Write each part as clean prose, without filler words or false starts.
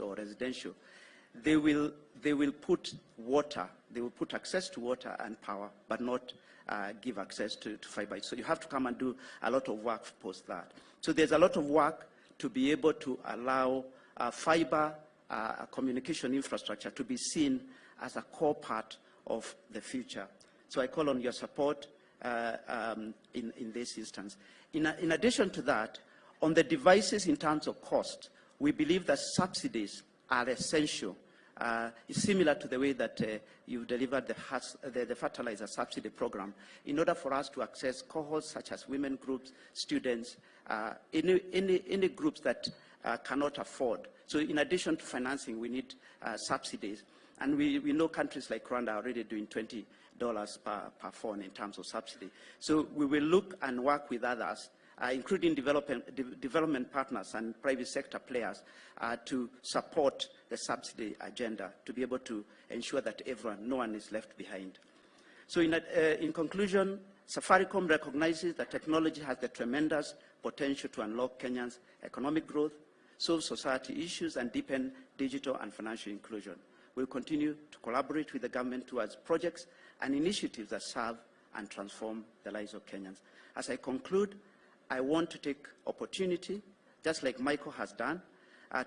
or residential, they will put water, they will put access to water and power, but not give access to fiber. So you have to come and do a lot of work post that. So there's a lot of work to be able to allow fiber communication infrastructure to be seen as a core part of the future. So I call on your support in this instance. In addition to that, on the devices in terms of cost, we believe that subsidies are essential. It's similar to the way that you've delivered the fertilizer subsidy program in order for us to access cohorts such as women groups, students, any groups that cannot afford. So in addition to financing, we need subsidies. And we know countries like Rwanda are already doing $20 per phone in terms of subsidy. So we will look and work with others, including development partners and private sector players, to support the subsidy agenda, to be able to ensure that no one is left behind. So in conclusion, Safaricom recognizes that technology has the tremendous potential to unlock Kenyans' economic growth, solve society issues, and deepen digital and financial inclusion. We'll continue to collaborate with the government towards projects and initiatives that serve and transform the lives of Kenyans. As I conclude, I want to take opportunity, just like Michael has done,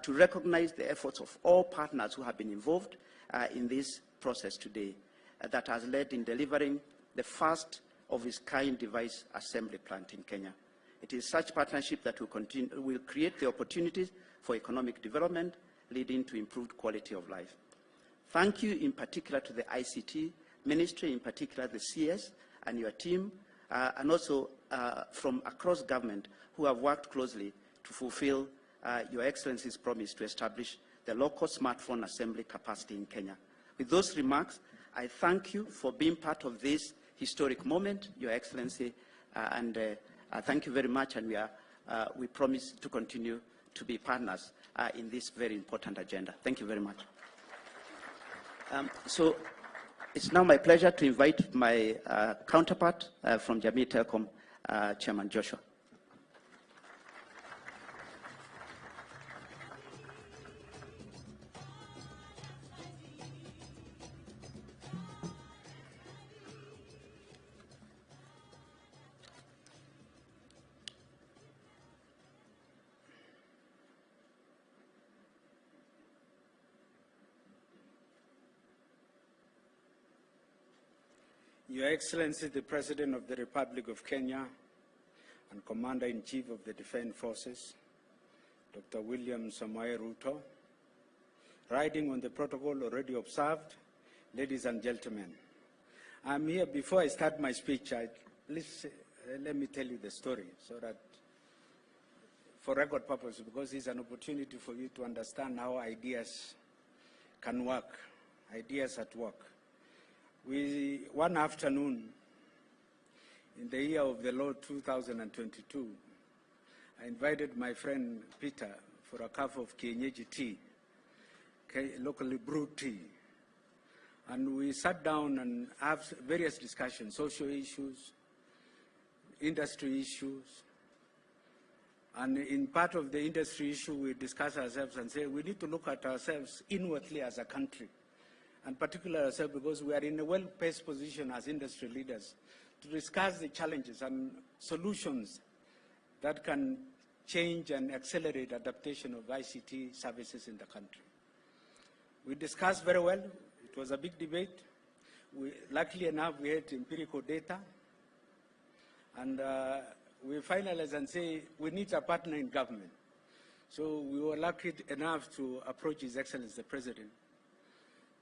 to recognize the efforts of all partners who have been involved in this process today that has led in delivering the first of its kind device assembly plant in Kenya. It is such partnership that will create the opportunities for economic development, leading to improved quality of life. Thank you in particular to the ICT Ministry, in particular the CS and your team, and also from across government who have worked closely to fulfill Your Excellency's promise to establish the local smartphone assembly capacity in Kenya. With those remarks, I thank you for being part of this historic moment, Your Excellency, and thank you very much, and we promise to continue to be partners in this very important agenda. Thank you very much. So it's now my pleasure to invite my counterpart from Jamii Telecom, Chairman Joshua. Your Excellency, the President of the Republic of Kenya and Commander-in-Chief of the Defense Forces, Dr. William Samoei Ruto, riding on the protocol already observed, ladies and gentlemen, I'm here. Before I start my speech, please let me tell you the story so that, for record purposes, because it's an opportunity for you to understand how ideas can work, ideas at work. One afternoon, in the year of the Lord 2022, I invited my friend Peter for a cup of kienyeji tea, locally brewed tea. And we sat down and had various discussions, social issues, industry issues. And in part of the industry issue, we discussed ourselves and say we need to look at ourselves inwardly as a country, and particularly ourselves because we are in a well-placed position as industry leaders to discuss the challenges and solutions that can change and accelerate adaptation of ICT services in the country. We discussed very well. It was a big debate. Luckily enough, we had empirical data. And we finalized and say we need a partner in government. So we were lucky enough to approach His Excellency the President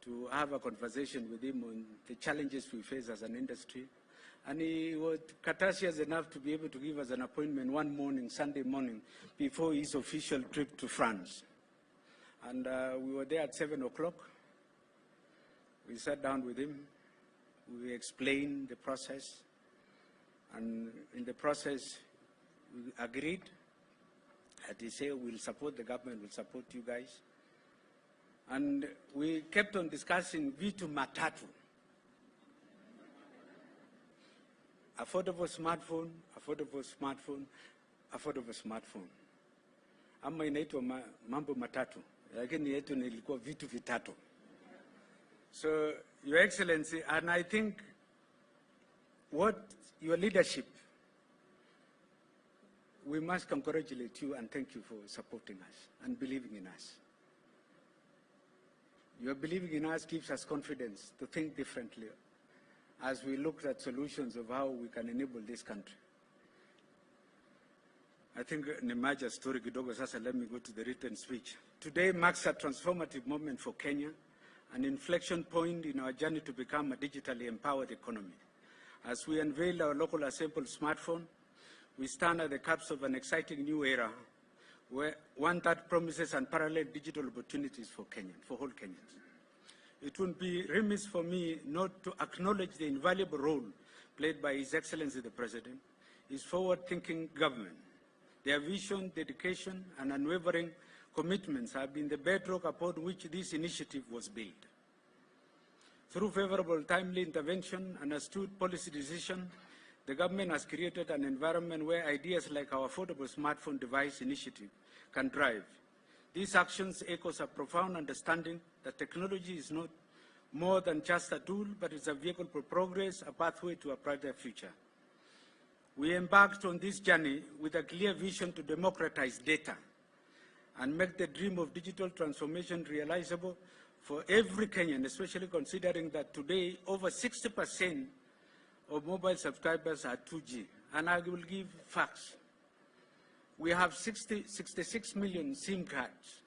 to have a conversation with him on the challenges we face as an industry. And he was courteous enough to be able to give us an appointment one morning, Sunday morning, before his official trip to France. And we were there at 7 o'clock. We sat down with him. We explained the process. And in the process, we agreed that he said, we'll support the government, we'll support you guys. And we kept on discussing vitu matatu. Affordable smartphone, affordable smartphone, affordable smartphone. Ama inaitwa mambo matatu. lakini yetu nilikuwa vitu vitatu. So, Your Excellency, and I think what your leadership, we must congratulate you and thank you for supporting us and believing in us. Your believing in us gives us confidence to think differently as we look at solutions of how we can enable this country. I think nimaja story kidogo sasa, let me go to the written speech. Today marks a transformative moment for Kenya, an inflection point in our journey to become a digitally empowered economy. As we unveil our local assembled smartphone, we stand at the cusp of an exciting new era, one that promises unparalleled digital opportunities for all Kenyans. It would be remiss for me not to acknowledge the invaluable role played by His Excellency the President, his forward-thinking government. Their vision, dedication, and unwavering commitments have been the bedrock upon which this initiative was built. Through favorable, timely intervention and astute policy decision, the government has created an environment where ideas like our affordable smartphone device initiative can thrive. These actions echoes a profound understanding that technology is not more than just a tool, but it's a vehicle for progress, a pathway to a brighter future. We embarked on this journey with a clear vision to democratize data and make the dream of digital transformation realizable for every Kenyan, especially considering that today over 60% of mobile subscribers are 2G. And I will give facts. We have 66 million SIM cards.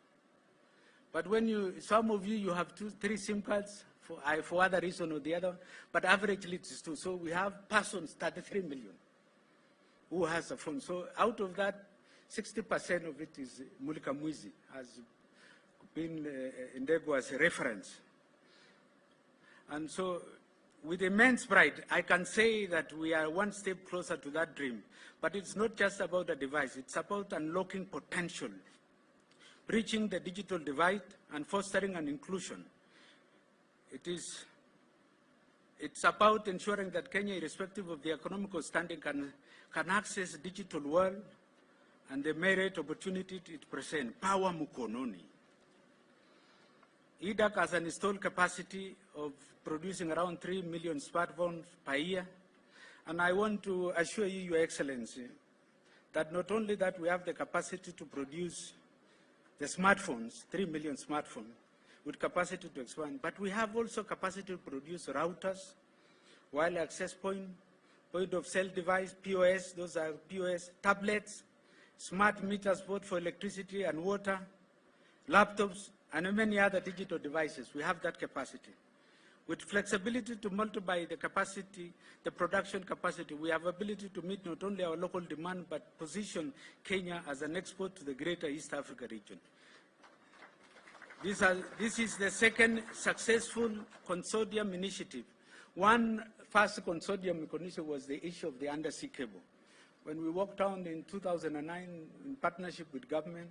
But when some of you have 3 SIM cards for other reason or the other, but averagely it's 2. So we have persons, 33 million, who has a phone. So out of that, 60% of it is Mulika Mwizi, has been Ndego as a reference. And so with immense pride, I can say that we are one step closer to that dream. But it's not just about a device, it's about unlocking potential, bridging the digital divide and fostering an inclusion. It's about ensuring that Kenya, irrespective of the economical standing, can access the digital world and the merit opportunity it presents. Power mukononi. EDAC has an installed capacity of producing around 3 million smartphones per year. And I want to assure you, Your Excellency, that not only that we have the capacity to produce the smartphones, 3 million smartphones, with capacity to expand, but we have also capacity to produce routers, wireless access point of sale device, POS, those are POS, tablets, smart meters both for electricity and water, laptops, and many other digital devices. We have that capacity. With flexibility to multiply the capacity, the production capacity, we have ability to meet not only our local demand, but position Kenya as an export to the greater East Africa region. This is the second successful consortium initiative. One first consortium initiative was the issue of the undersea cable. When we walked down in 2009 in partnership with government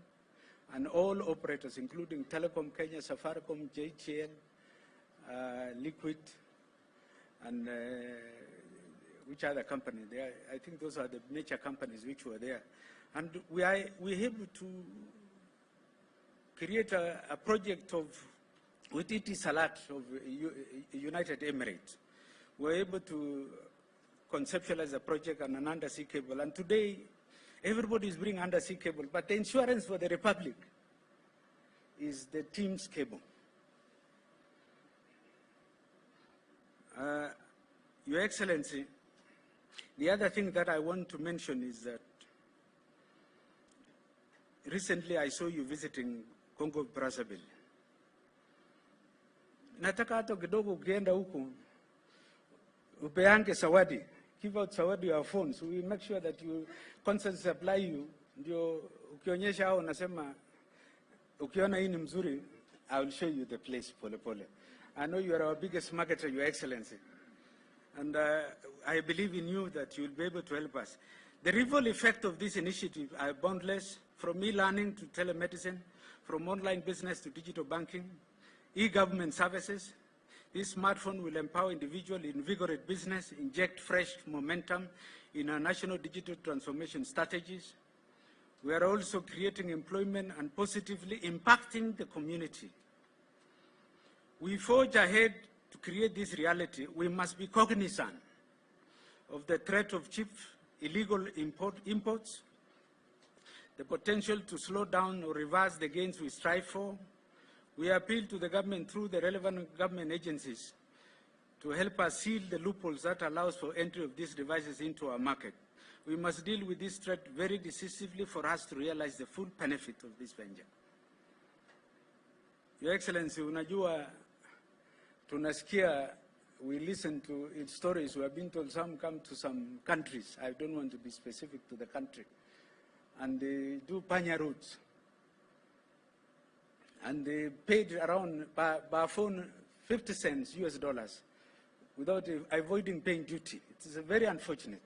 and all operators, including Telecom Kenya, Safaricom, JTL, Liquid, and which other company? I think those are the major companies which were there. And we able to create a project with ET Salat of United Emirates. We're able to conceptualize a project on an undersea cable. And today, everybody is bringing undersea cable, but the insurance for the Republic is the team's cable. Your Excellency, the other thing that I want to mention is that recently I saw you visiting Congo Brazzaville. Nataka hata kidogo ukienda huku upeange zawadi, give out zawadi your phone, so we make sure that you constantly supply you, ndio ukionyesha hao unasema ukiona hii ni mzuri, I will show you the place pole pole. I know you are our biggest marketer, Your Excellency, and I believe in you that you will be able to help us. The ripple effect of this initiative are boundless, from e-learning to telemedicine, from online business to digital banking, e-government services. This smartphone will empower individuals, invigorate business, inject fresh momentum in our national digital transformation strategies. We are also creating employment and positively impacting the community. We forge ahead to create this reality. We must be cognizant of the threat of cheap illegal imports, the potential to slow down or reverse the gains we strive for. We appeal to the government through the relevant government agencies to help us seal the loopholes that allows for entry of these devices into our market. We must deal with this threat very decisively for us to realize the full benefit of this venture. Your Excellency, unajua tunasikia, we listen to its stories. We have been told some come to some countries. I don't want to be specific to the country. And they do panya routes. And they paid around, by phone, 50 cents US dollars without avoiding paying duty. It is very unfortunate.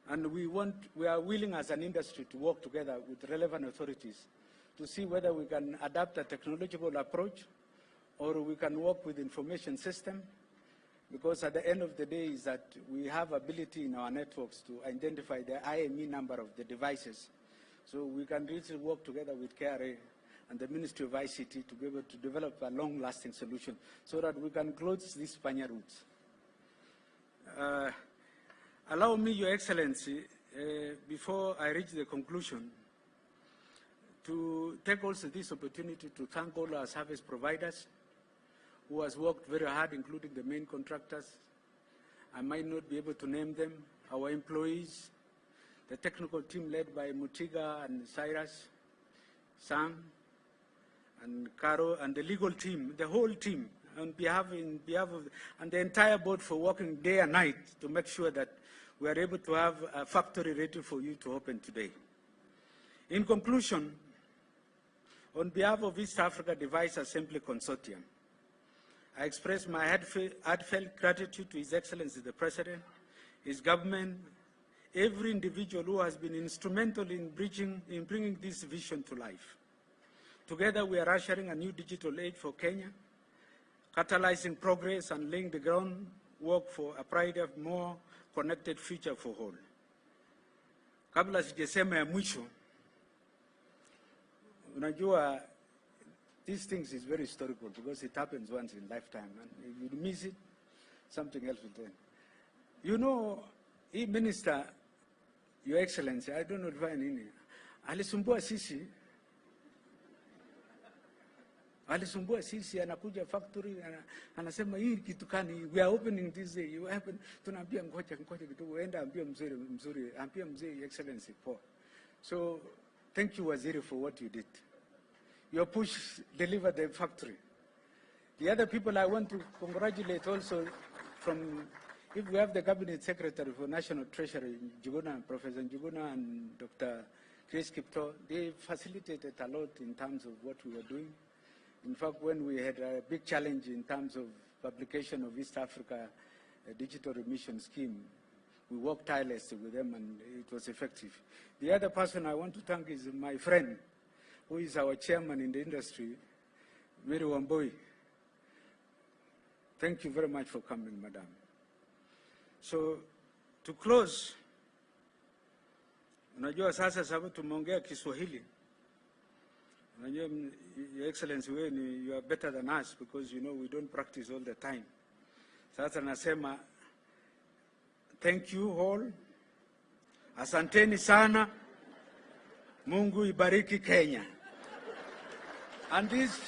And we are willing as an industry to work together with relevant authorities to see whether we can adapt a technological approach or we can work with information system, because at the end of the day is that we have ability in our networks to identify the IME number of the devices. So we can really work together with KRA and the Ministry of ICT to be able to develop a long-lasting solution so that we can close these panya routes. Allow me, Your Excellency, before I reach the conclusion, to take also this opportunity to thank all our service providers who has worked very hard, including the main contractors. I might not be able to name them, our employees, the technical team led by Mutiga and Cyrus, Sam, and Caro, and the legal team, the whole team, in behalf of, and the entire board for working day and night to make sure that we are able to have a factory ready for you to open today. In conclusion, on behalf of East Africa Device Assembly Consortium, I express my heartfelt gratitude to His Excellency the President, his government, every individual who has been instrumental in bringing this vision to life. Together we are ushering a new digital age for Kenya, catalyzing progress and laying the groundwork for a brighter, more connected future for all. Kabla sijasema ya mwisho, unajua, these things is very historical because it happens once in lifetime, and if you miss it, something else will turn. You know, he minister, Your Excellency, I don't know if I nini, alisumbua sisi, anakuja factory, anasema hii kitu kani, we are opening this day, you happen, tunaambia ngoja kidogo, enda ambia mzuri, ambia mzee Excellency for. So, thank you, Waziri, for what you did. Your push delivered the factory. The other people I want to congratulate also from, if we have the Cabinet Secretary for National Treasury, Njuguna, Professor Njuguna and Dr. Chris Kipto, they facilitated a lot in terms of what we were doing. In fact, when we had a big challenge in terms of publication of East Africa digital remission scheme, we worked tirelessly with them and it was effective. The other person I want to thank is my friend, who is our chairman in the industry, Mary Wamboi. Thank you very much for coming, Madam. So, to close, unajua sasa sababu tumeongea Kiswahili. Unajua, Your Excellency, you are better than us because you know we don't practice all the time. Sasa nasema, thank you all. Asanteni sana. Mungu ibariki Kenya. And this,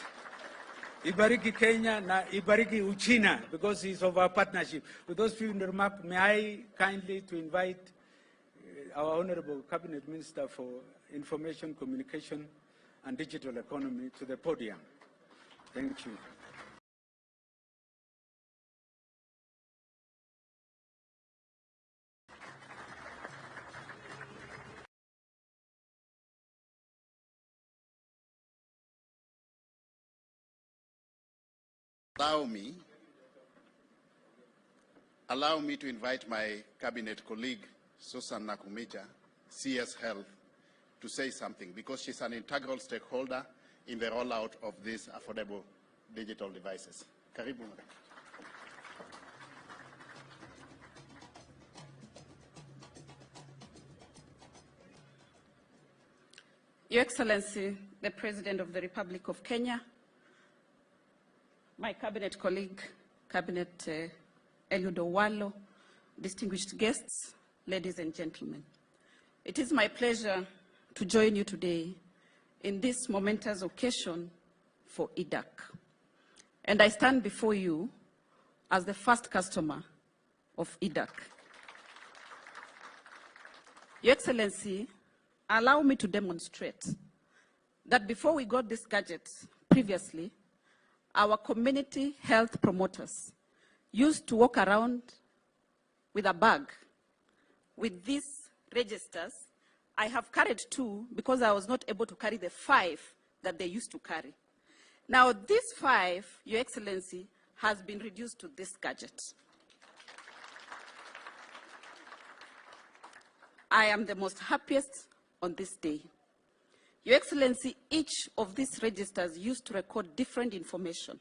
ibariki Kenya na ibariki Uchina, because it's of our partnership. With those few remarks, may I kindly to invite our Honorable Cabinet Minister for Information, Communication and Digital Economy to the podium. Thank you. Allow me to invite my cabinet colleague, Susan Nakumicha, CS Health, to say something because she's an integral stakeholder in the rollout of these affordable digital devices. Karibu. Your Excellency, the President of the Republic of Kenya, my cabinet colleague, Cabinet Eliud Owalo, distinguished guests, ladies and gentlemen. It is my pleasure to join you today in this momentous occasion for IDAC. And I stand before you as the first customer of IDAC. Your Excellency, allow me to demonstrate that before we got this gadget previously, our community health promoters used to walk around with a bag with these registers. I have carried 2 because I was not able to carry the 5 that they used to carry. Now, this 5, Your Excellency, has been reduced to this gadget. I am the most happiest on this day. Your Excellency, each of these registers used to record different information.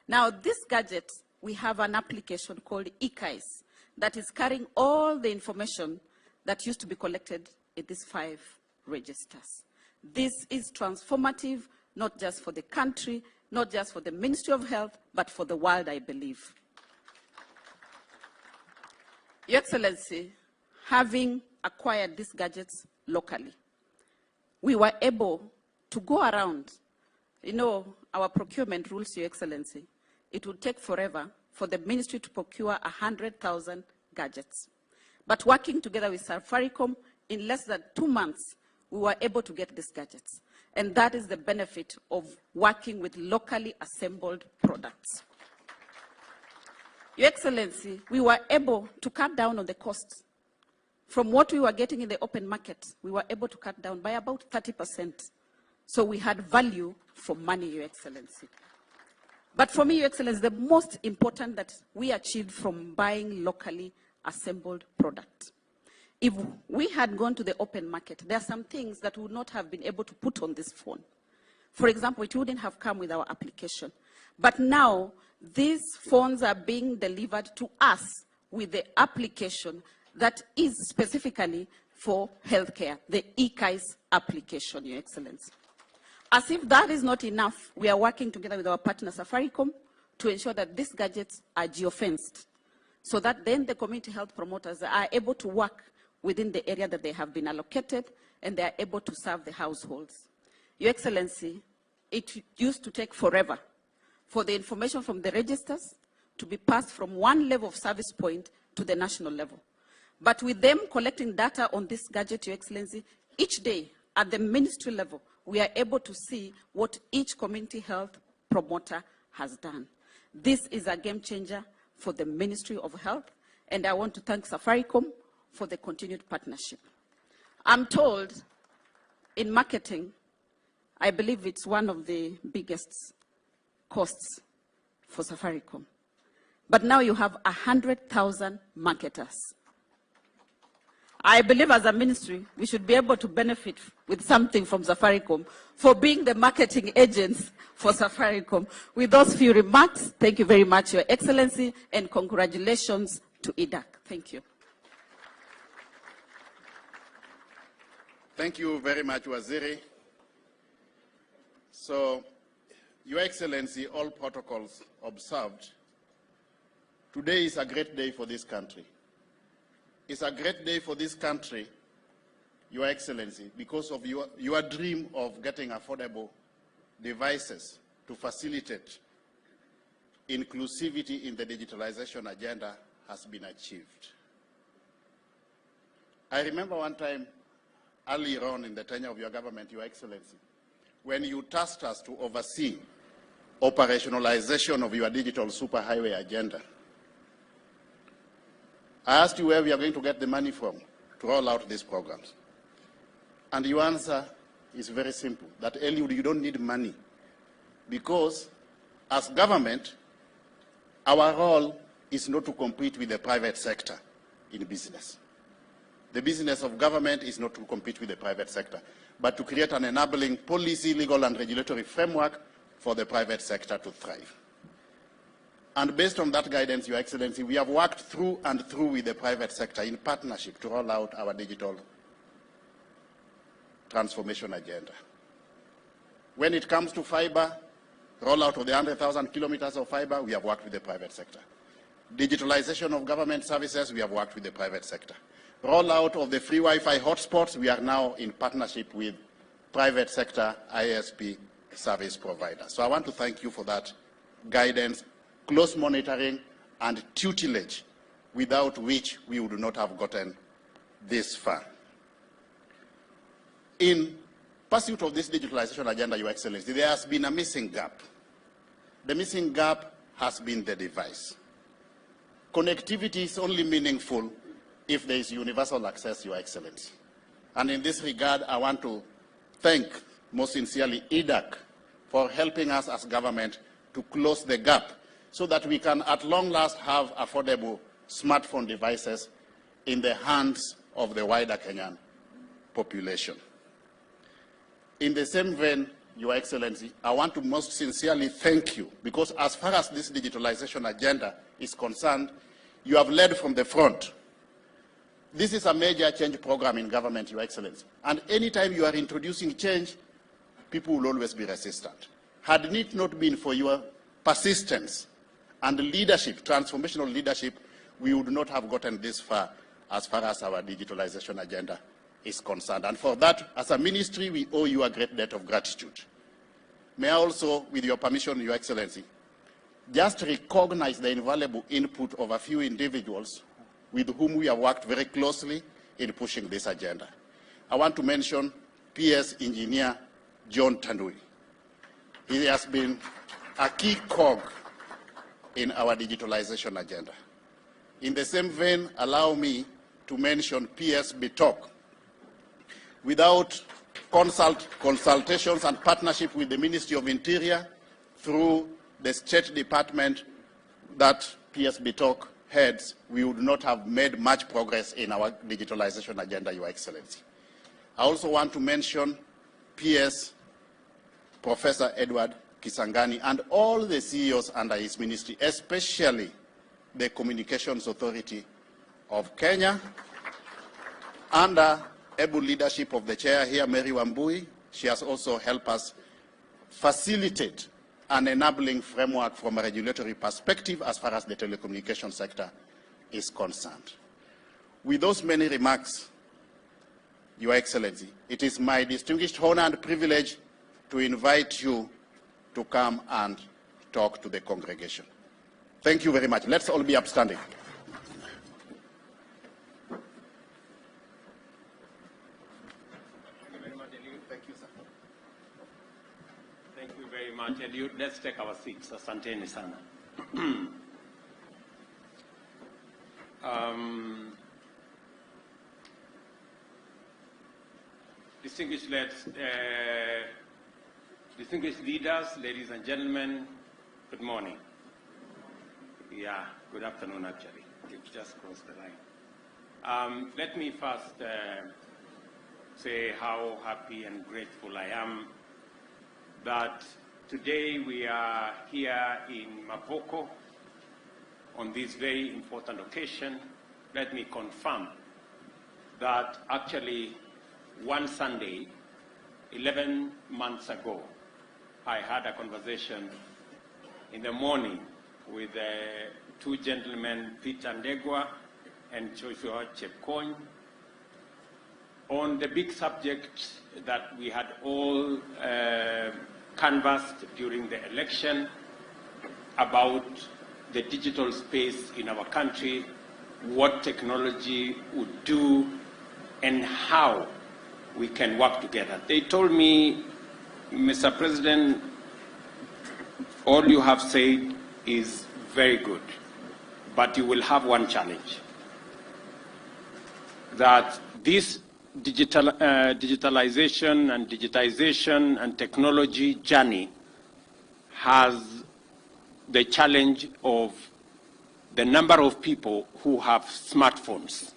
Now, this gadget, we have an application called EKIS that is carrying all the information that used to be collected in these 5 registers. This is transformative, not just for the country, not just for the Ministry of Health, but for the world, I believe. Your Excellency, having acquired these gadgets locally, we were able to go around. You know, our procurement rules, Your Excellency, it would take forever for the ministry to procure 100,000 gadgets. But working together with Safaricom, in less than 2 months, we were able to get these gadgets. And that is the benefit of working with locally assembled products. Your Excellency, we were able to cut down on the costs. From what we were getting in the open market, we were able to cut down by about 30%. So we had value for money, Your Excellency. But for me, Your Excellency, the most important that we achieved from buying locally assembled products. If we had gone to the open market, there are some things that we would not have been able to put on this phone. For example, it wouldn't have come with our application. But now, these phones are being delivered to us with the application that is specifically for healthcare, the EKIS application, Your Excellency. As if that is not enough, we are working together with our partner Safaricom to ensure that these gadgets are geofenced, so that then the community health promoters are able to work within the area that they have been allocated, and they are able to serve the households. Your Excellency, it used to take forever for the information from the registers to be passed from one level of service point to the national level. But with them collecting data on this gadget, Your Excellency, each day at the ministry level, we are able to see what each community health promoter has done. This is a game changer for the Ministry of Health, and I want to thank Safaricom for the continued partnership. I'm told in marketing, I believe it's one of the biggest costs for Safaricom. But now you have 100,000 marketers. I believe as a ministry, we should be able to benefit with something from Safaricom for being the marketing agents for Safaricom. With those few remarks, thank you very much, Your Excellency, and congratulations to IDAC. Thank you. Thank you very much, Waziri. So, Your Excellency, all protocols observed, today is a great day for this country. It's a great day for this country, Your Excellency, because of your dream of getting affordable devices to facilitate inclusivity in the digitalization agenda has been achieved. I remember one time earlier on in the tenure of your government, Your Excellency, when you tasked us to oversee operationalization of your digital superhighway agenda. I asked you where we are going to get the money from to roll out these programs. And your answer is very simple, that Eliud, you don't need money, because as government, our role is not to compete with the private sector in business. The business of government is not to compete with the private sector, but to create an enabling policy, legal, and regulatory framework for the private sector to thrive. And based on that guidance, Your Excellency, we have worked through and through with the private sector in partnership to roll out our digital transformation agenda. When it comes to fiber, rollout of the 100,000 kilometers of fiber, we have worked with the private sector. Digitalization of government services, we have worked with the private sector. Rollout of the free Wi-Fi hotspots, we are now in partnership with private sector ISP service providers. So I want to thank you for that guidance, close monitoring, and tutelage, without which we would not have gotten this far. In pursuit of this digitalization agenda, Your Excellency, there has been a missing gap. The missing gap has been the device. Connectivity is only meaningful if there is universal access, Your Excellency. And in this regard, I want to thank most sincerely EDAC for helping us as government to close the gap so that we can at long last have affordable smartphone devices in the hands of the wider Kenyan population. In the same vein, Your Excellency, I want to most sincerely thank you, because as far as this digitalization agenda is concerned, you have led from the front. This is a major change program in government, Your Excellency. And anytime you are introducing change, people will always be resistant. Had it not been for your persistence and leadership, transformational leadership, we would not have gotten this far as our digitalization agenda is concerned. And for that, as a ministry, we owe you a great debt of gratitude. May I also, with your permission, Your Excellency, just recognize the invaluable input of a few individuals with whom we have worked very closely in pushing this agenda. I want to mention PS Engineer John Tandui. He has been a key cog in our digitalization agenda. In the same vein, allow me to mention PS Bitok. Without consultations and partnership with the Ministry of Interior through the State Department that PS Bitok heads, we would not have made much progress in our digitalization agenda, Your Excellency. I also want to mention PS Professor Edward Kisangani and all the CEOs under his ministry, especially the Communications Authority of Kenya, under able leadership of the chair here, Mary Wambui. She has also helped us facilitate an enabling framework from a regulatory perspective as far as the telecommunication sector is concerned. With those many remarks, Your Excellency, it is my distinguished honor and privilege to invite you to come and talk to the congregation. Thank you very much. Let's all be upstanding. Much, Eliud. Let's take our seats. Asanteni sana. Distinguished leaders, ladies and gentlemen, good morning. Yeah, good afternoon actually. You've just crossed the line. Let me first say how happy and grateful I am that today we are here in Mavoko on this very important occasion. Let me confirm that actually one Sunday, 11 months ago, I had a conversation in the morning with two gentlemen, Peter Ndegwa and Joshua Chepkony, on the big subject that we had all canvassed during the election about the digital space in our country, what technology would do, and how we can work together. They told me, Mr. President, all you have said is very good, but you will have one challenge, that this digitalization and digitization and technology journey has the challenge of the number of people who have smartphones.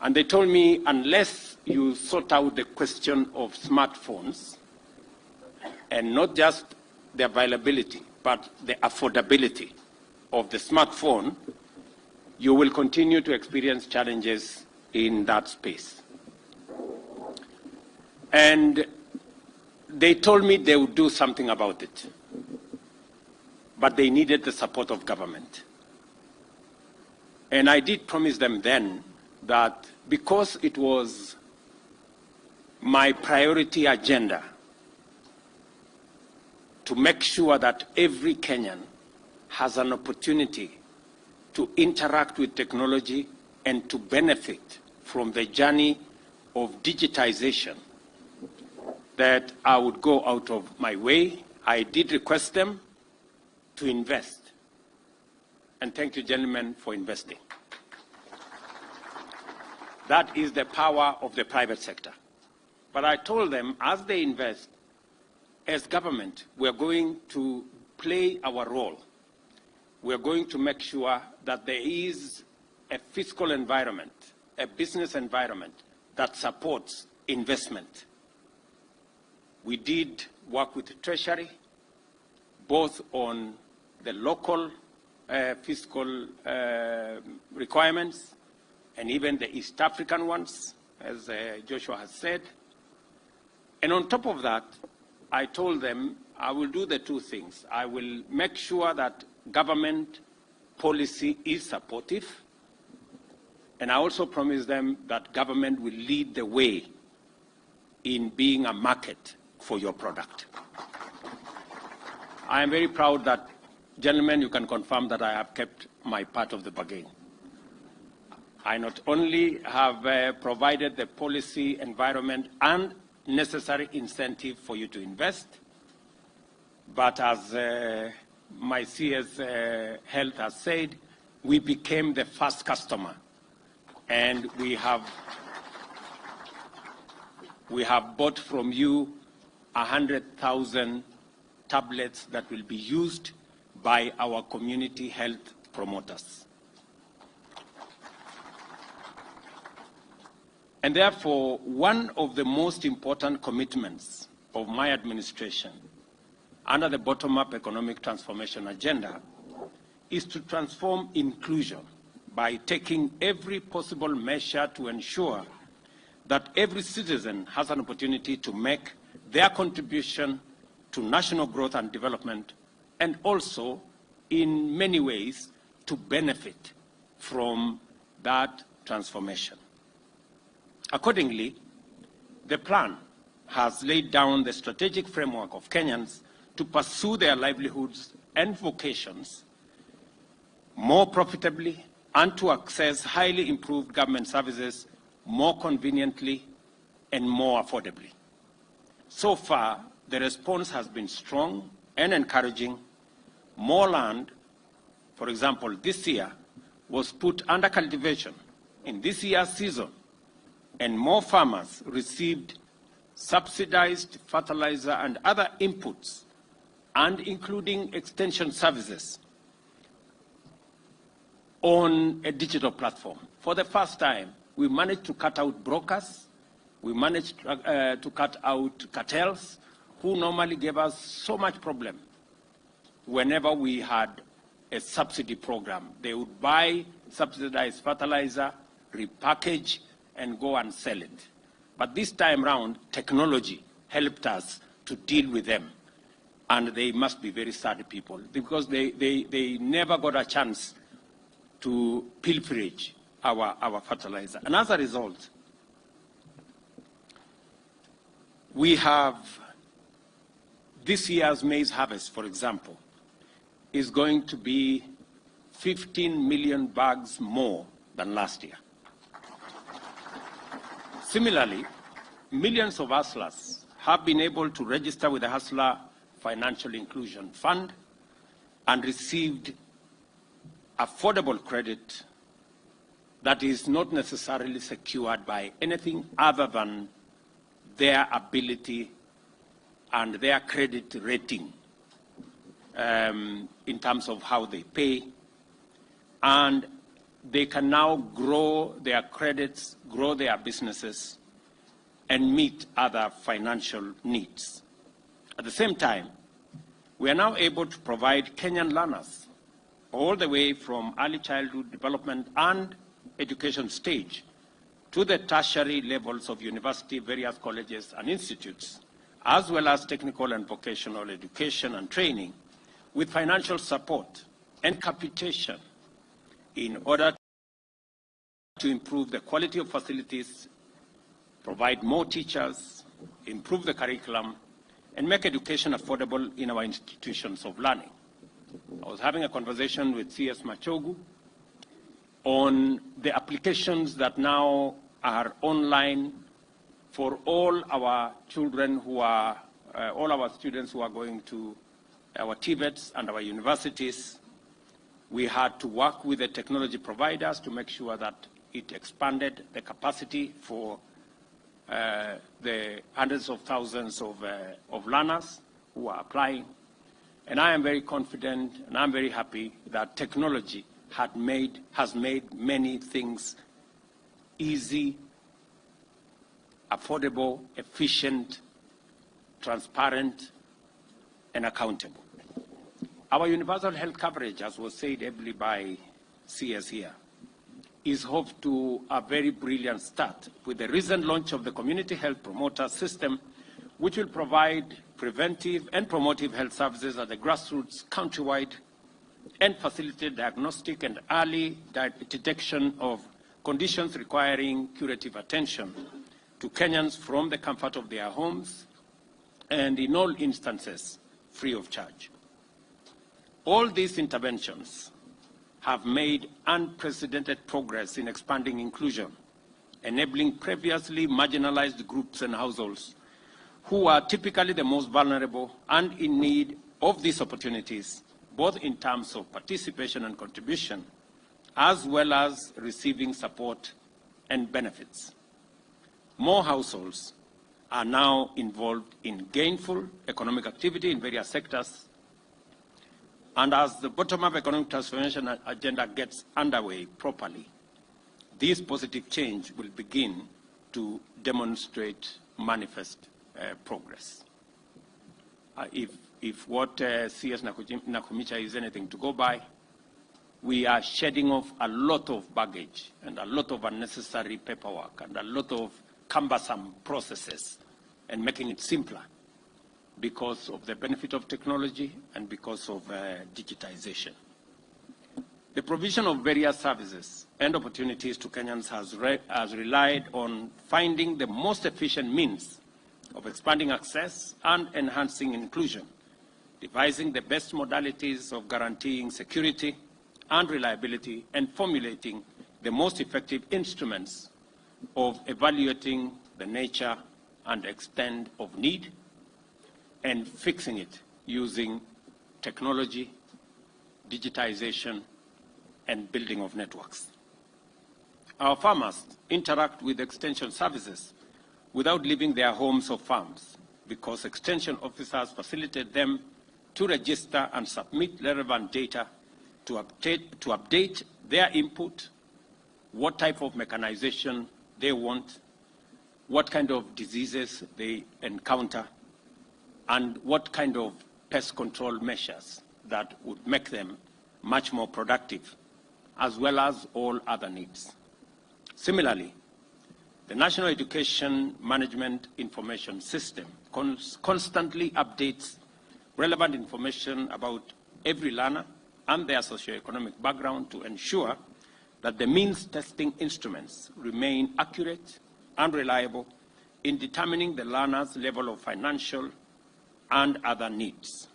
And they told me, unless you sort out the question of smartphones, and not just the availability, but the affordability of the smartphone, you will continue to experience challenges in that space. And they told me they would do something about it. But they needed the support of government. And I did promise them then that because it was my priority agenda to make sure that every Kenyan has an opportunity to interact with technology and to benefit from the journey of digitization, that I would go out of my way. I did request them to invest. And thank you, gentlemen, for investing. That is the power of the private sector. But I told them, as they invest, as government, we're going to play our role. We're going to make sure that there is a fiscal environment, a business environment that supports investment. We did work with the Treasury, both on the local fiscal requirements and even the East African ones, as Joshua has said. And on top of that, I told them I will do the two things. I will make sure that government policy is supportive, and I also promise them that government will lead the way in being a market for your product. I am very proud that, gentlemen, you can confirm that I have kept my part of the bargain. I not only have provided the policy environment and necessary incentive for you to invest, but as my CS Health has said, we became the first customer, and we have bought from you 100,000 tablets that will be used by our community health promoters. And therefore, one of the most important commitments of my administration under the bottom-up economic transformation agenda is to transform inclusion by taking every possible measure to ensure that every citizen has an opportunity to make their contribution to national growth and development, and also, in many ways, to benefit from that transformation. Accordingly, the plan has laid down the strategic framework of Kenyans to pursue their livelihoods and vocations more profitably and to access highly improved government services more conveniently and more affordably. So far, the response has been strong and encouraging. More land, for example, this year, was put under cultivation in this year's season, and more farmers received subsidized fertilizer and other inputs, and including extension services on a digital platform. For the first time, we managed to cut out brokers. We managed to cut out cartels who normally gave us so much problem whenever we had a subsidy program. They would buy subsidized fertilizer, repackage, and go and sell it. But this time round, technology helped us to deal with them. And they must be very sad people because they never got a chance to pilferage our fertilizer. And as a result, we have this year's maize harvest, for example, is going to be 15 million bags more than last year. Similarly, millions of hustlers have been able to register with the Hustler Financial Inclusion Fund and received affordable credit that is not necessarily secured by anything other than their ability and their credit rating in terms of how they pay. And they can now grow their credits, grow their businesses, and meet other financial needs. At the same time, we are now able to provide Kenyan learners all the way from early childhood development and education stage to the tertiary levels of university, various colleges and institutes, as well as technical and vocational education and training, with financial support and capitation in order to improve the quality of facilities, provide more teachers, improve the curriculum, and make education affordable in our institutions of learning. I was having a conversation with CS Machogu on the applications that now are online for all our children who are, all our students who are going to our TVETs and our universities. We had to work with the technology providers to make sure that it expanded the capacity for the hundreds of thousands of learners who are applying. And I am very confident and I'm very happy that technology has made many things easy, affordable, efficient, transparent, and accountable. Our universal health coverage, as was said ably by CS here, is off to a very brilliant start with the recent launch of the Community Health Promoter System, which will provide preventive and promotive health services at the grassroots countrywide and facilitate diagnostic and early detection of conditions requiring curative attention to Kenyans from the comfort of their homes and in all instances free of charge. All these interventions have made unprecedented progress in expanding inclusion, enabling previously marginalized groups and households who are typically the most vulnerable and in need of these opportunities, both in terms of participation and contribution, as well as receiving support and benefits. More households are now involved in gainful economic activity in various sectors, and as the bottom-up economic transformation agenda gets underway properly, this positive change will begin to demonstrate manifest progress. If what CS Nakumicha is anything to go by, we are shedding off a lot of baggage and a lot of unnecessary paperwork and a lot of cumbersome processes and making it simpler because of the benefit of technology and because of digitization. The provision of various services and opportunities to Kenyans has relied on finding the most efficient means of expanding access and enhancing inclusion, devising the best modalities of guaranteeing security and reliability, and formulating the most effective instruments of evaluating the nature and extent of need and fixing it using technology, digitization, and building of networks. Our farmers interact with extension services without leaving their homes or farms because extension officers facilitate them to register and submit relevant data to update their input, what type of mechanization they want, what kind of diseases they encounter, and what kind of pest control measures that would make them much more productive, as well as all other needs. Similarly, the National Education Management Information System constantly updates relevant information about every learner and their socioeconomic background to ensure that the means testing instruments remain accurate and reliable in determining the learner's level of financial and other needs.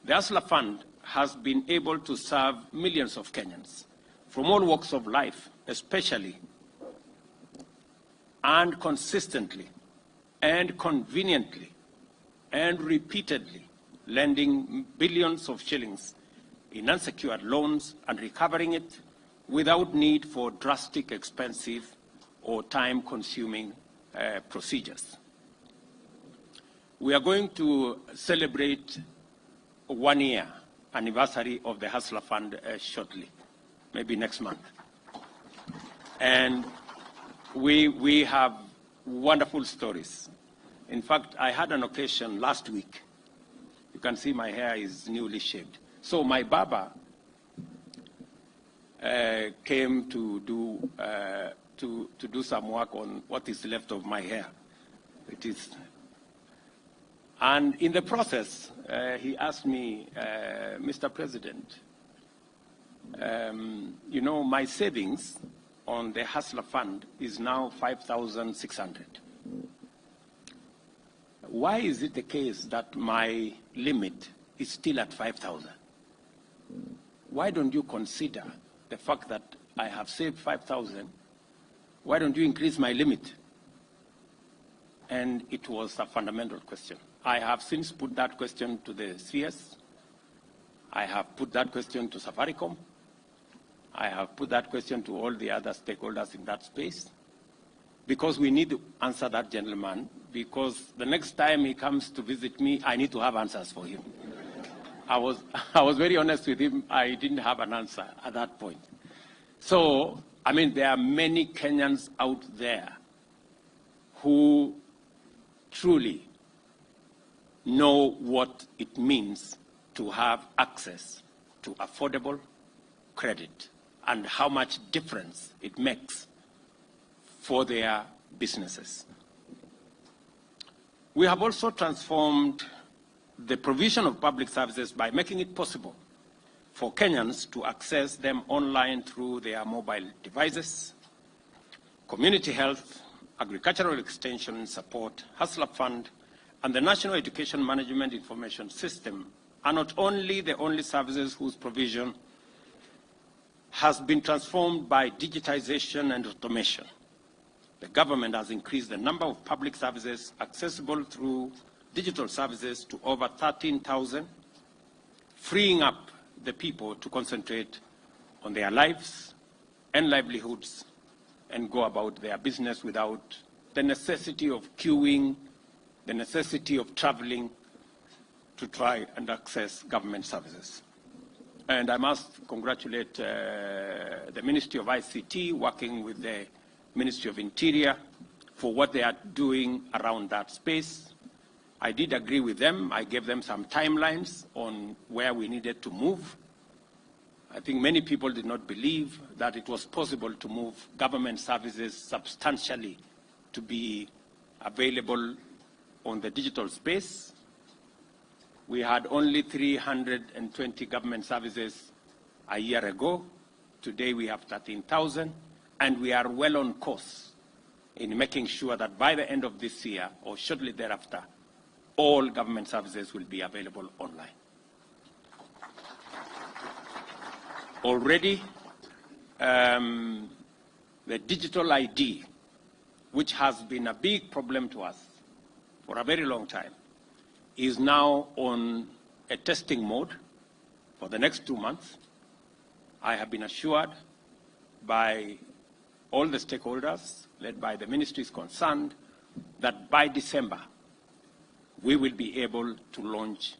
The Hustler Fund has been able to serve millions of Kenyans from all walks of life, especially and consistently and conveniently and repeatedly lending billions of shillings in unsecured loans and recovering it without need for drastic, expensive, or time-consuming procedures. We are going to celebrate a one-year anniversary of the Hustler Fund shortly, maybe next month. And we have wonderful stories. In fact, I had an occasion last week. You can see my hair is newly shaved. So my barber came to to do some work on what is left of my hair. It is. And in the process, he asked me, Mr. President, you know, my savings on the Hustler Fund is now 5,600. Why is it the case that my limit is still at 5,000? Why don't you consider the fact that I have saved 5,000? Why don't you increase my limit? And it was a fundamental question. I have since put that question to the CS. I have put that question to Safaricom. I have put that question to all the other stakeholders in that space, because we need to answer that gentleman, because the next time he comes to visit me, I need to have answers for him. I was very honest with him. I didn't have an answer at that point. So, I mean, there are many Kenyans out there who truly know what it means to have access to affordable credit and how much difference it makes for their businesses. We have also transformed the provision of public services by making it possible for Kenyans to access them online through their mobile devices. Community health, agricultural extension support, Hustler Fund, and the National Education Management Information System are not only the only services whose provision has been transformed by digitization and automation. The government has increased the number of public services accessible through digital services to over 13,000, freeing up the people to concentrate on their lives and livelihoods and go about their business without the necessity of queuing, the necessity of traveling to try and access government services. And I must congratulate the Ministry of ICT, working with the Ministry of Interior, for what they are doing around that space. I did agree with them. I gave them some timelines on where we needed to move. I think many people did not believe that it was possible to move government services substantially to be available on the digital space. We had only 320 government services a year ago. Today we have 13,000, and we are well on course in making sure that by the end of this year or shortly thereafter, all government services will be available online. Already, the digital ID, which has been a big problem to us for a very long time, is now on a testing mode for the next 2 months. I have been assured by all the stakeholders, led by the ministries concerned, that by December, we will be able to launch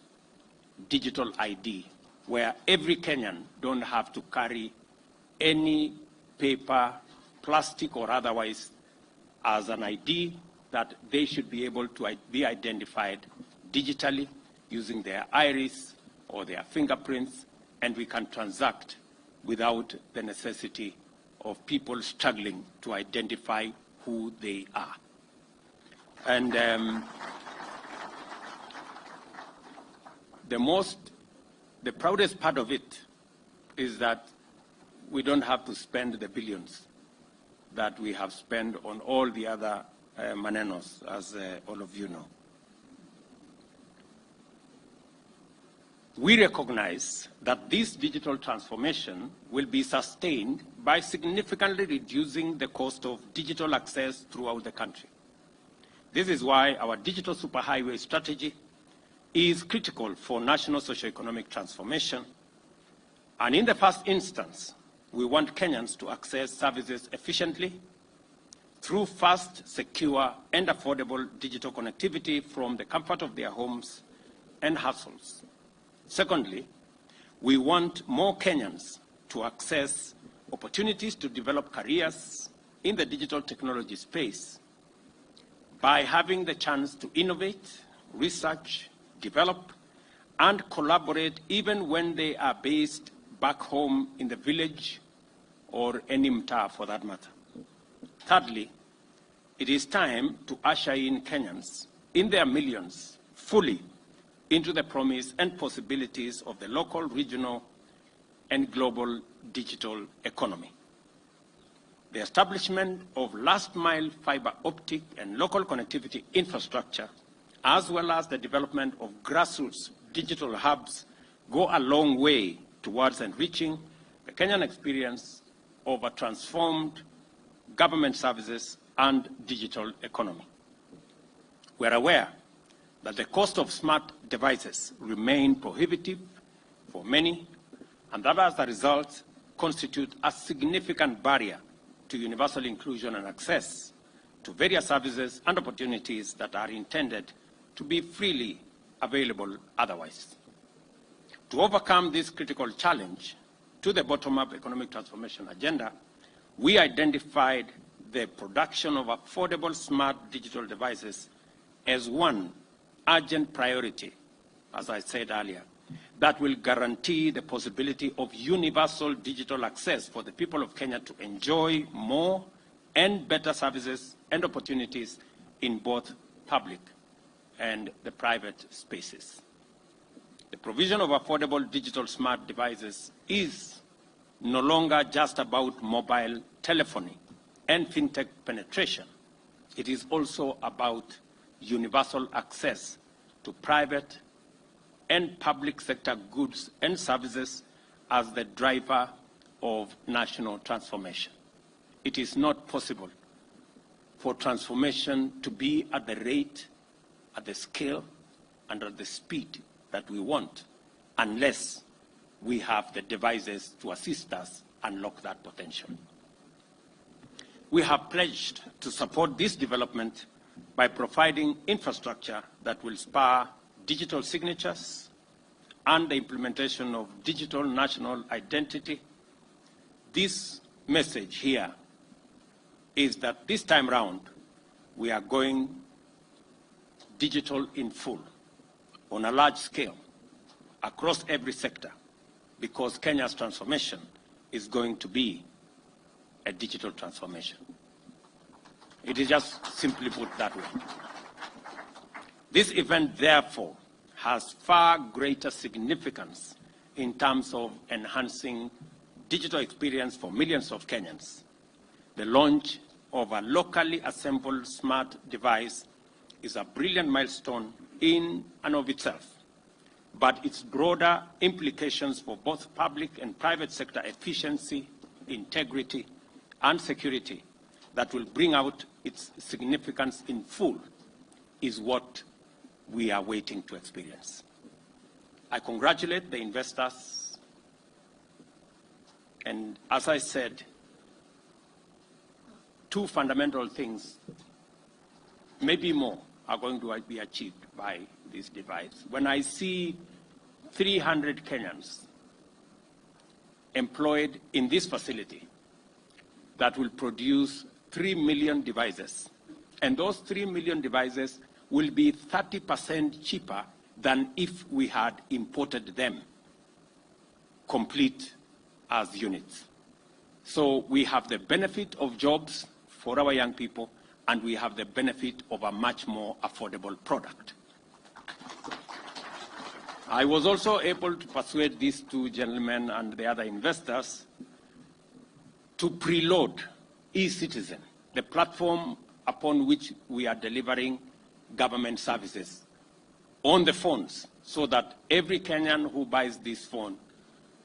digital ID, where every Kenyan don't have to carry any paper, plastic or otherwise, as an ID, that they should be able to be identified digitally using their iris or their fingerprints, and we can transact without the necessity of people struggling to identify who they are. And the proudest part of it is that we don't have to spend the billions that we have spent on all the other manenos, as all of you know. We recognize that this digital transformation will be sustained by significantly reducing the cost of digital access throughout the country. This is why our digital superhighway strategy is critical for national socio-economic transformation. And in the first instance, we want Kenyans to access services efficiently through fast, secure, and affordable digital connectivity from the comfort of their homes and households. Secondly, we want more Kenyans to access opportunities to develop careers in the digital technology space by having the chance to innovate, research, develop, and collaborate even when they are based back home in the village or any mtaa for that matter. Thirdly, it is time to usher in Kenyans in their millions fully into the promise and possibilities of the local, regional, and global digital economy. The establishment of last-mile fiber optic and local connectivity infrastructure, as well as the development of grassroots digital hubs, go a long way towards enriching the Kenyan experience of a transformed government services and digital economy. We are aware that the cost of smart devices remain prohibitive for many, and that as a result constitute a significant barrier to universal inclusion and access to various services and opportunities that are intended to be freely available otherwise. To overcome this critical challenge to the bottom-up economic transformation agenda, we identified the production of affordable smart digital devices as one urgent priority, as I said earlier, that will guarantee the possibility of universal digital access for the people of Kenya to enjoy more and better services and opportunities in both public and the private spaces. The provision of affordable digital smart devices is no longer just about mobile telephony and fintech penetration. It is also about universal access to private and public sector goods and services as the driver of national transformation. It is not possible for transformation to be at the rate, at the scale, and at the speed that we want unless we have the devices to assist us unlock that potential. We have pledged to support this development by providing infrastructure that will spur digital signatures and the implementation of digital national identity. This message here is that this time round, we are going digital in full, on a large scale, across every sector, because Kenya's transformation is going to be a digital transformation. It is just simply put that way. This event, therefore, has far greater significance in terms of enhancing digital experience for millions of Kenyans. The launch of a locally assembled smart device is a brilliant milestone in and of itself, but its broader implications for both public and private sector efficiency, integrity, and security that will bring out its significance in full is what we are waiting to experience. I congratulate the investors, and as I said, two fundamental things, maybe more, are going to be achieved by this device. When I see 300 Kenyans employed in this facility that will produce 3 million devices, and those 3 million devices will be 30% cheaper than if we had imported them complete as units. So we have the benefit of jobs for our young people, and we have the benefit of a much more affordable product. I was also able to persuade these two gentlemen and the other investors to preload eCitizen, the platform upon which we are delivering government services, on the phones, so that every Kenyan who buys this phone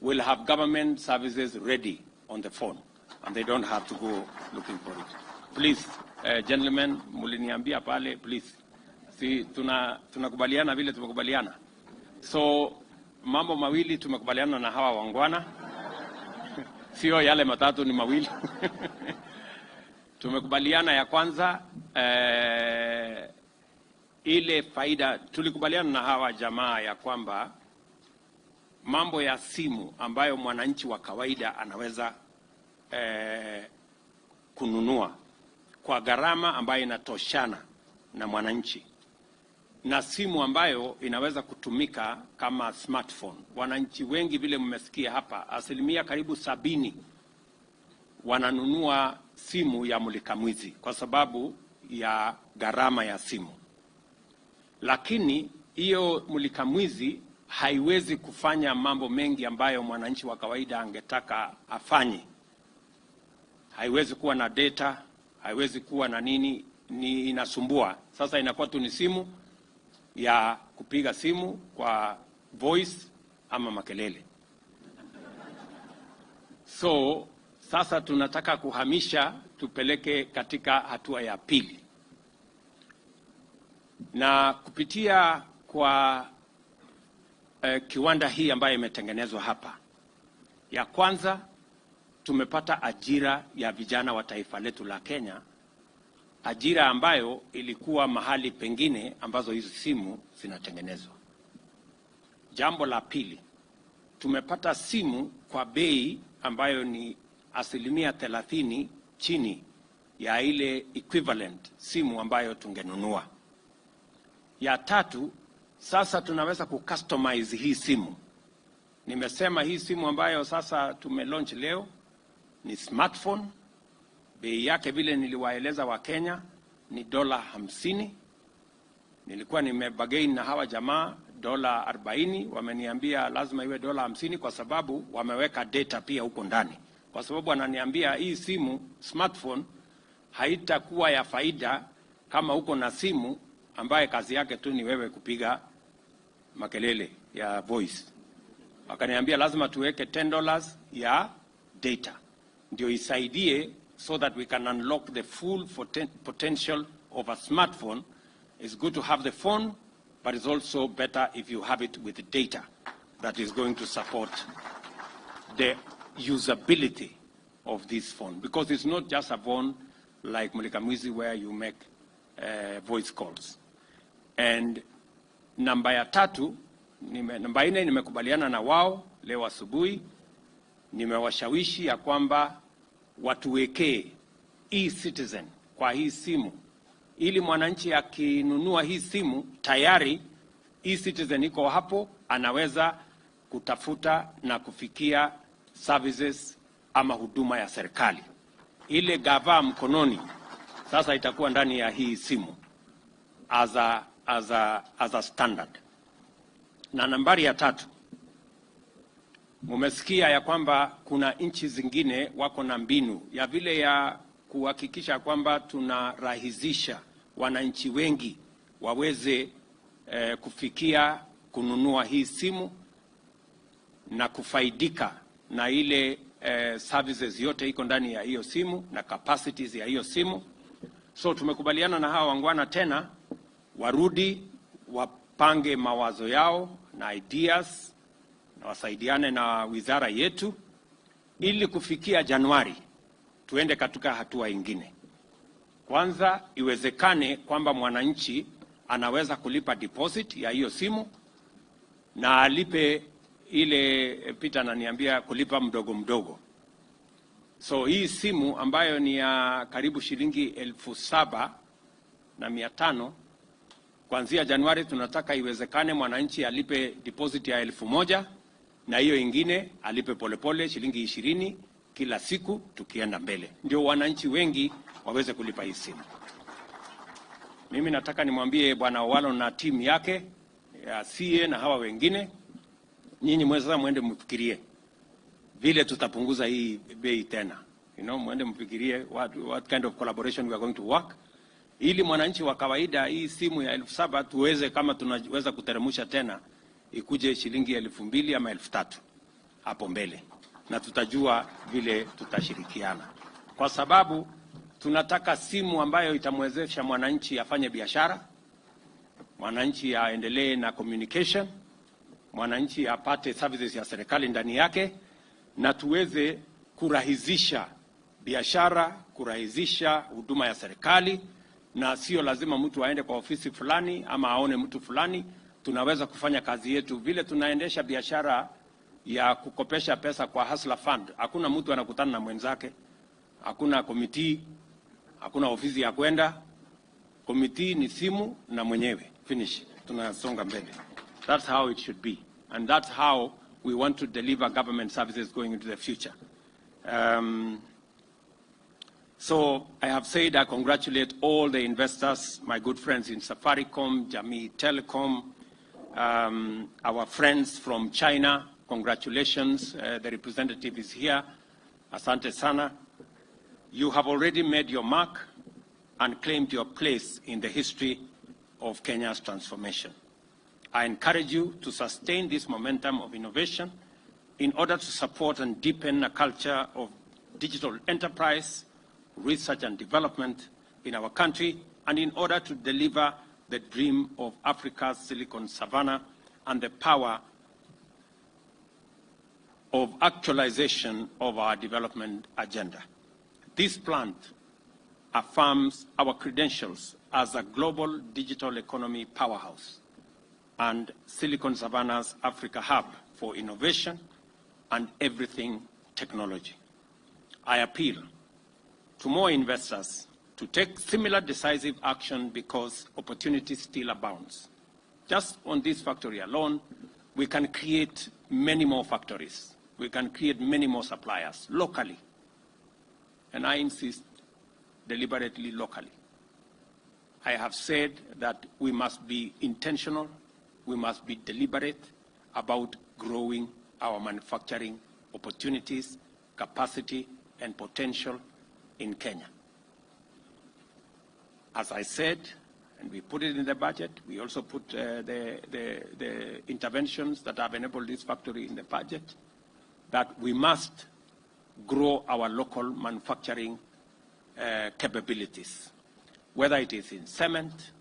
will have government services ready on the phone, and they don't have to go looking for it. Please, gentlemen, muliniambia pale, please. Si tunakubaliana vile tumekubaliana. So mambo mawili tumekubaliana na hawa wangwana. Sio yale matatu, ni mawili. Tumekubaliana ya kwanza, ile faida, tulikubaliana na hawa jamaa ya kwamba mambo ya simu ambayo mwananchi wa kawaida anaweza kununua kwa gharama ambayo inatoshana na mwananchi, na simu ambayo inaweza kutumika kama smartphone. Wananchi wengi vile mmesikia hapa, asilimia karibu 70 wananunua simu ya mulikamwizi kwa sababu ya gharama ya simu. Lakini hiyo mulikamwizi haiwezi kufanya mambo mengi ambayo mwananchi wa kawaida angetaka afanye. Haiwezi kuwa na data, haiwezi kuwa na nini, ni inasumbua. Sasa inakuwa tu ni simu ya kupiga simu kwa voice ama makelele. So sasa tunataka kuhamisha, tupeleke katika hatua ya pili. Na kupitia kwa kiwanda hii ambayo imetengenezwa hapa, ya kwanza tumepata ajira ya vijana wa taifa letu la Kenya, ajira ambayo ilikuwa mahali pengine ambazo hizo simu zinatengenezwa. Jambo la pili, tumepata simu kwa bei ambayo ni 30% chini ya ile equivalent simu ambayo tungenunua. Ya tatu, sasa tunaweza kucustomize hii simu. Nimesema hii simu ambayo sasa tumelaunch leo ni smartphone. Bei yake vile niliwaeleza wa Kenya ni $50. Nilikuwa nimebagain na hawa jamaa $40, wameniambia lazima iwe $50 kwa sababu wameweka data pia huko ndani. Kwa sababu wananiambia hii simu smartphone haitakuwa ya faida kama huko na simu ambaye kazi yake tu ni wewe kupiga makelele ya voice. Wakaniambia lazima tuweke $10 ya data ndio isaidie, so that we can unlock the full potential of a smartphone. It's good to have the phone, but it's also better if you have it with the data that is going to support the usability of this phone, because it's not just a phone like Mulikamwizi where you make voice calls. And namba ya tatu, namba 4 nimekubaliana na wao leo asubuhi, nimewashawishi ya kwamba watuwekee e-citizen kwa hii simu, ili mwananchi akinunua hii simu tayari e-citizen iko hapo, anaweza kutafuta na kufikia services ama huduma ya serikali. Ile gava mkononi sasa itakuwa ndani ya hii simu as a standard. Na nambari ya 3, mumesikia ya kwamba kuna nchi zingine wako na mbinu ya vile ya kuhakikisha kwamba tunarahisisha wananchi wengi waweze kufikia kununua hii simu na kufaidika na ile services yote iko ndani ya hiyo simu na capacities ya hiyo simu. So tumekubaliana na hawa wangwana tena warudi wapange mawazo yao na ideas na wasaidiane na wizara yetu ili kufikia Januari tuende katika hatua ingine. Kwanza iwezekane kwamba mwananchi anaweza kulipa deposit ya hiyo simu na alipe ile Peter ananiambia kulipa mdogo mdogo. So hii simu ambayo ni ya karibu shilingi 7,500 kuanzia Januari tunataka iwezekane mwananchi alipe deposit ya 1,000 na hiyo ingine alipe polepole shilingi 20 kila siku tukienda mbele. Ndio wananchi wengi waweze kulipa hii simu. Mimi nataka nimwambie Bwana Owalo na timu yake ya CA na hawa wengine, nyinyi mweza mwende mfikirie vile tutapunguza hii bei tena. Mwende mfikirie what kind of collaboration we are going to work, ili mwananchi wa kawaida hii simu ya 7,000 tuweze, kama tunaweza kuteremusha tena ikuje shilingi 2,000 ama 3,000 hapo mbele, na tutajua vile tutashirikiana, kwa sababu tunataka simu ambayo itamwezesha mwananchi afanye biashara, mwananchi aendelee na communication, mwananchi apate services ya serikali ndani yake, na tuweze kurahisisha biashara, kurahisisha huduma ya serikali, na sio lazima mtu aende kwa ofisi fulani ama aone mtu fulani. Tunaweza kufanya kazi yetu vile tunaendesha biashara ya kukopesha pesa kwa Hustler Fund. Hakuna mtu anakutana na mwenzake, hakuna committee, hakuna ofisi ya kwenda. Committee ni simu na mwenyewe, finish, tunasonga mbele. That's how it should be, and that's how we want to deliver government services going into the future. So I have said I congratulate all the investors, my good friends in Safaricom, Jamii Telecom, our friends from China. Congratulations, the representative is here. Asante sana. You have already made your mark and claimed your place in the history of Kenya's transformation. I encourage you to sustain this momentum of innovation in order to support and deepen a culture of digital enterprise, research and development in our country, and in order to deliver the dream of Africa's Silicon Savannah and the power of actualization of our development agenda. This plant affirms our credentials as a global digital economy powerhouse and Silicon Savannah's Africa hub for innovation and everything technology. I appeal to more investors to take similar decisive action because opportunity still abounds. Just on this factory alone, we can create many more factories. We can create many more suppliers locally. And I insist, deliberately locally. I have said that we must be intentional, we must be deliberate about growing our manufacturing opportunities, capacity, and potential in Kenya. As I said, and we put it in the budget, we also put the interventions that have enabled this factory in the budget, that we must grow our local manufacturing capabilities, whether it is in cement,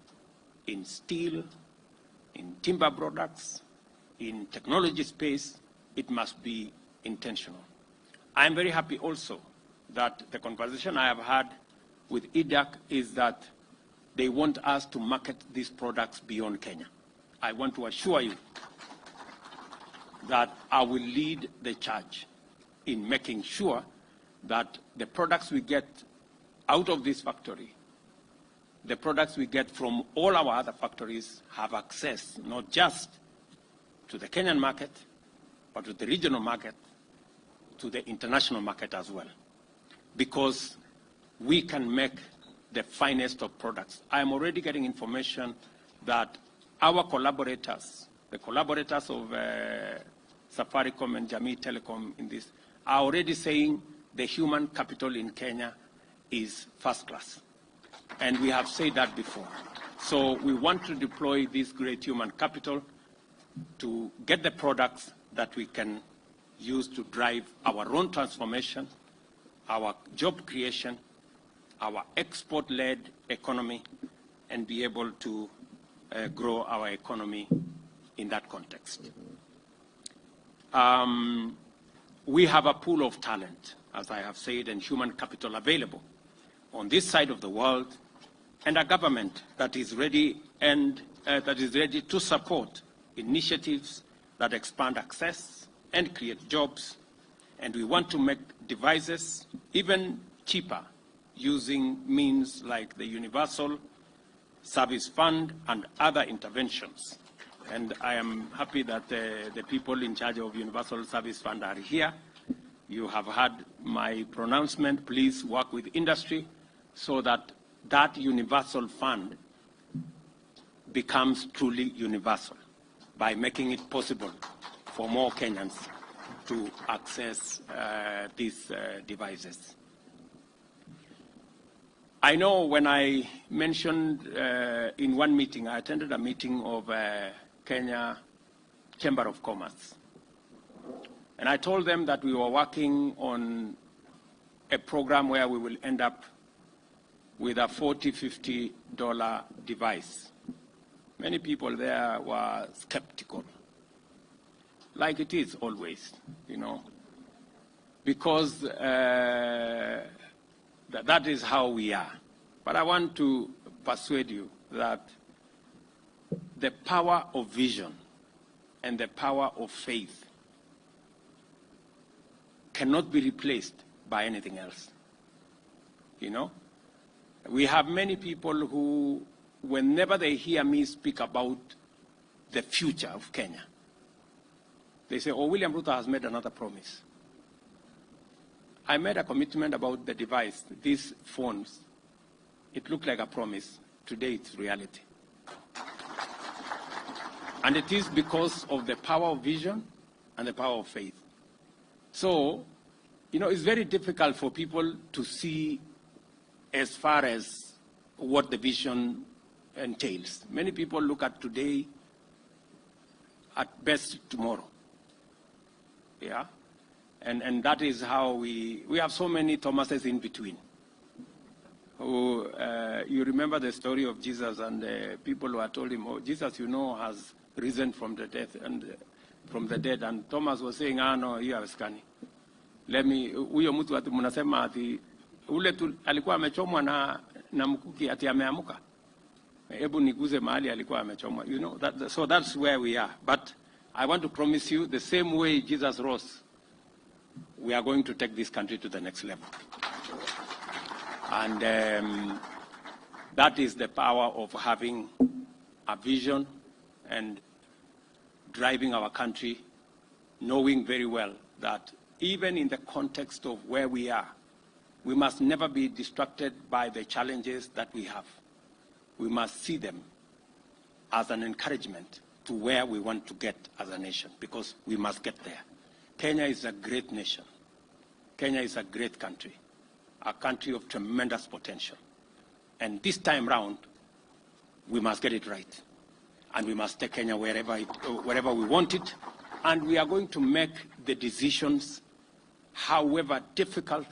in steel, in timber products, in technology space, it must be intentional. I'm very happy also that the conversation I have had with IDAC is that they want us to market these products beyond Kenya. I want to assure you that I will lead the charge in making sure that the products we get out of this factory, the products we get from all our other factories have access not just to the Kenyan market, but to the regional market, to the international market as well. Because we can make the finest of products. I am already getting information that our collaborators, the collaborators of Safaricom and Jamii Telecom in this, are already saying the human capital in Kenya is first class. And we have said that before. So we want to deploy this great human capital to get the products that we can use to drive our own transformation, our job creation, our export-led economy, and be able to grow our economy in that context. We have a pool of talent, as I have said, and human capital available on this side of the world, and a government that is ready and that is ready to support initiatives that expand access and create jobs. And we want to make devices even cheaper using means like the Universal Service Fund and other interventions. And I am happy that the people in charge of Universal Service Fund are here. You have heard my pronouncement. Please work with industry so that that universal fund becomes truly universal by making it possible for more Kenyans to access these devices. I know when I mentioned in one meeting, I attended a meeting of Kenya Chamber of Commerce. And I told them that we were working on a program where we will end up with a $40, $50 device. Many people there were skeptical, like it is always, you know, because that is how we are. But I want to persuade you that the power of vision and the power of faith cannot be replaced by anything else. You know, we have many people who, whenever they hear me speak about the future of Kenya, they say, oh, William Ruto has made another promise. I made a commitment about the device, these phones. It looked like a promise. Today it's reality. And it is because of the power of vision and the power of faith. So, it's very difficult for people to see as far as what the vision entails. Many people look at today, at best tomorrow. Yeah? And that is how we have so many Thomases in between. You remember the story of Jesus and the people who had told him, oh, Jesus, has risen from the death and from the dead. And Thomas was saying, no, you have scanning. Huyo mtu ati mnasema ati ule tu alikuwa amechomwa na mkuki ati ameamuka. Hebu niguze mahali alikuwa amechomwa. So that's where we are. But I want to promise you, the same way Jesus rose, we are going to take this country to the next level. And that is the power of having a vision and driving our country, knowing very well that even in the context of where we are, we must never be distracted by the challenges that we have. We must see them as an encouragement to where we want to get as a nation, because we must get there. Kenya is a great nation. Kenya is a great country, a country of tremendous potential. And this time round, we must get it right. And we must take Kenya wherever we want it. And we are going to make the decisions, however difficult,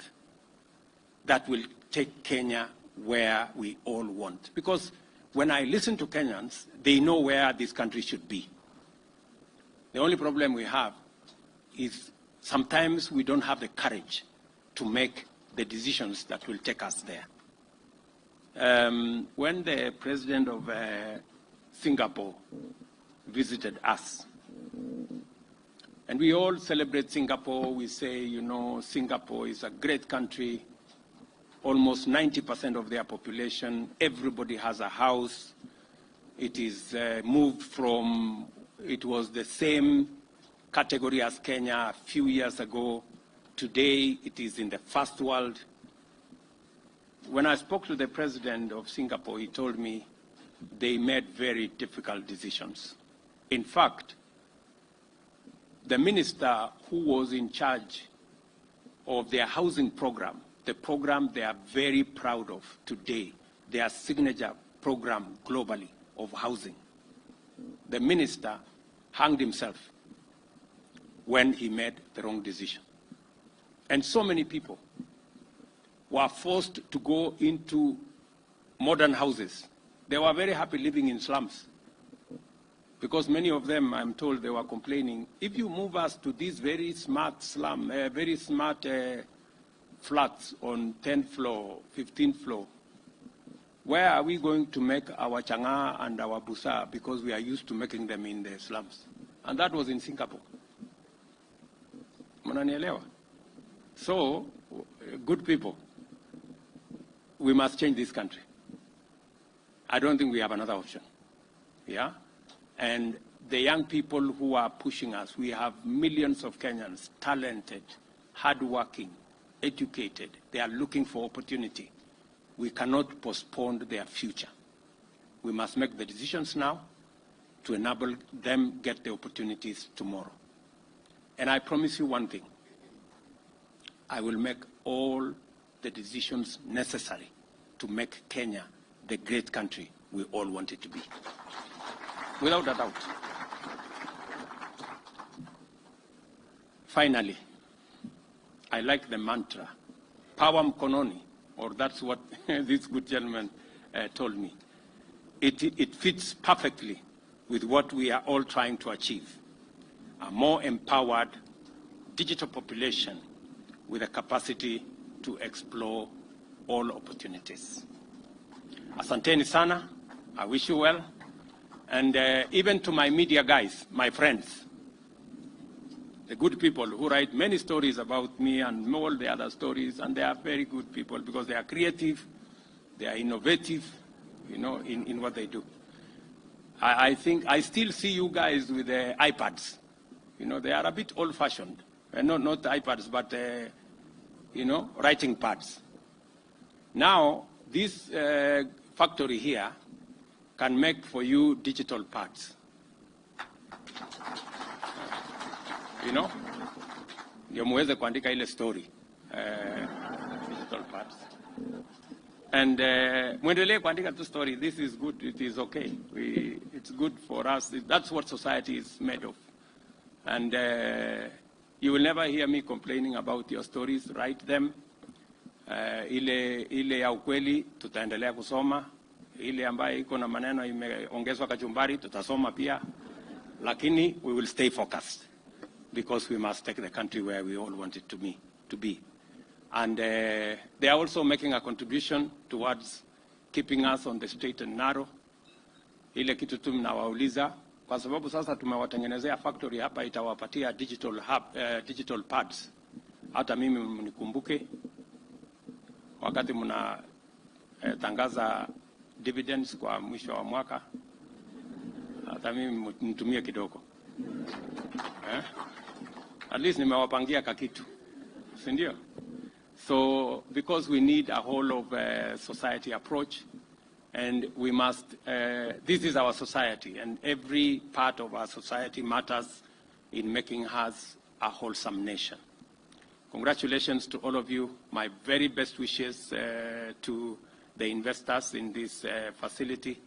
that will take Kenya where we all want. Because when I listen to Kenyans, they know where this country should be. The only problem we have is sometimes we don't have the courage to make the decisions that will take us there. When the president of Singapore visited us, and we all celebrate Singapore, we say, Singapore is a great country, almost 90% of their population, everybody has a house. It is moved from, it was the same category as Kenya a few years ago. Today, it is in the first world. When I spoke to the president of Singapore, he told me they made very difficult decisions. In fact, the minister who was in charge of their housing program, the program they are very proud of today, their signature program globally of housing, the minister hanged himself when he made the wrong decision. And so many people were forced to go into modern houses. They were very happy living in slums, because many of them, I'm told, they were complaining, if you move us to these very smart slum, very smart flats on 10th floor, 15th floor, where are we going to make our changa and our busa, because we are used to making them in the slums? And that was in Singapore. Mnanielewa? So, good people, we must change this country. I don't think we have another option. Yeah? And the young people who are pushing us, we have millions of Kenyans, talented, hardworking, educated. They are looking for opportunity. We cannot postpone their future. We must make the decisions now to enable them get the opportunities tomorrow. And I promise you one thing. I will make all the decisions necessary to make Kenya the great country we all want it to be. Without a doubt. Finally, I like the mantra, power mkononi, or that's what this good gentleman told me. It fits perfectly with what we are all trying to achieve. A more empowered digital population with a capacity to explore all opportunities. Asanteni sana. I wish you well. And even to my media guys, my friends, the good people who write many stories about me and all the other stories, and they are very good people because they are creative, they are innovative, in what they do. I think I still see you guys with the iPads. They are a bit old-fashioned. Not iPads, but writing pads. Now, this factory here can make for you digital pads. Ndio muweze kuandika ile story. Digital pads. And muendelee kuandika tu story. This is good. It is okay. It's good for us. That's what society is made of. And you will never hear me complaining about your stories. Write them. Ile ya ukweli tutaendelea kusoma. Ile ambayo iko na maneno imeongezwa kachumbari tutasoma pia. Lakini we will stay focused because we must take the country where we all want it to be. And they are also making a contribution towards keeping us on the straight and narrow. Ile kitu tu mnawauliza kwa sababu sasa tumewatengenezea factory hapa itawapatia digital pads. Hata mimi mnikumbuke wakati mna tangaza dividends kwa mwisho wa mwaka. Hata mimi nitumie kidogo. At least nimewapangia kakitu. Si ndio? So, because we need a whole of society approach, and we must, this is our society, and every part of our society matters in making us a wholesome nation. Congratulations to all of you. My very best wishes to the investors in this facility,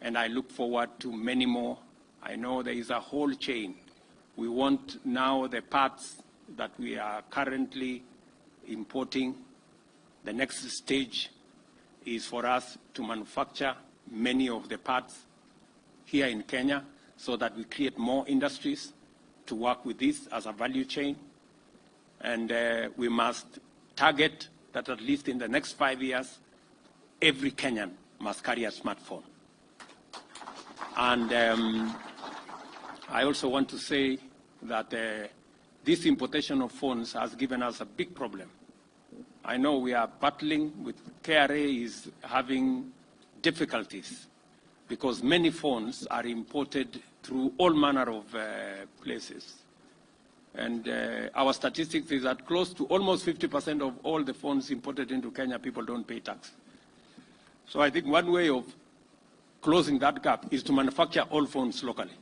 and I look forward to many more. I know there is a whole chain. We want now the parts that we are currently importing. The next stage is for us to manufacture many of the parts here in Kenya so that we create more industries to work with this as a value chain. And we must target that at least in the next 5 years, every Kenyan must carry a smartphone. And I also want to say that this importation of phones has given us a big problem. I know we are battling with KRA is having difficulties because many phones are imported through all manner of places. And our statistics is that close to almost 50% of all the phones imported into Kenya, people don't pay tax. So I think one way of closing that gap is to manufacture all phones locally.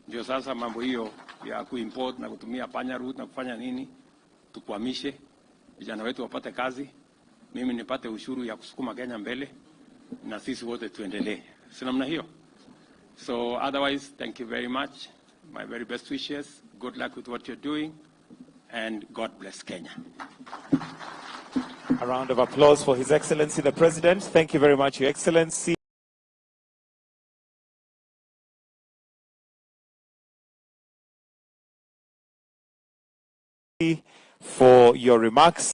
Ndio sasa mambo hiyo ya kuimport na kutumia panya route na kufanya nini, tukwamishe, vijana wetu wapate kazi, mimi nipate ushuru ya kusukuma Kenya mbele, na sisi wote tuendelee. Si namna hiyo? So otherwise, thank you very much. My very best wishes. Good luck with what you're doing, and God bless Kenya. A round of applause for His Excellency the President. Thank you very much, Your Excellency. For your remarks.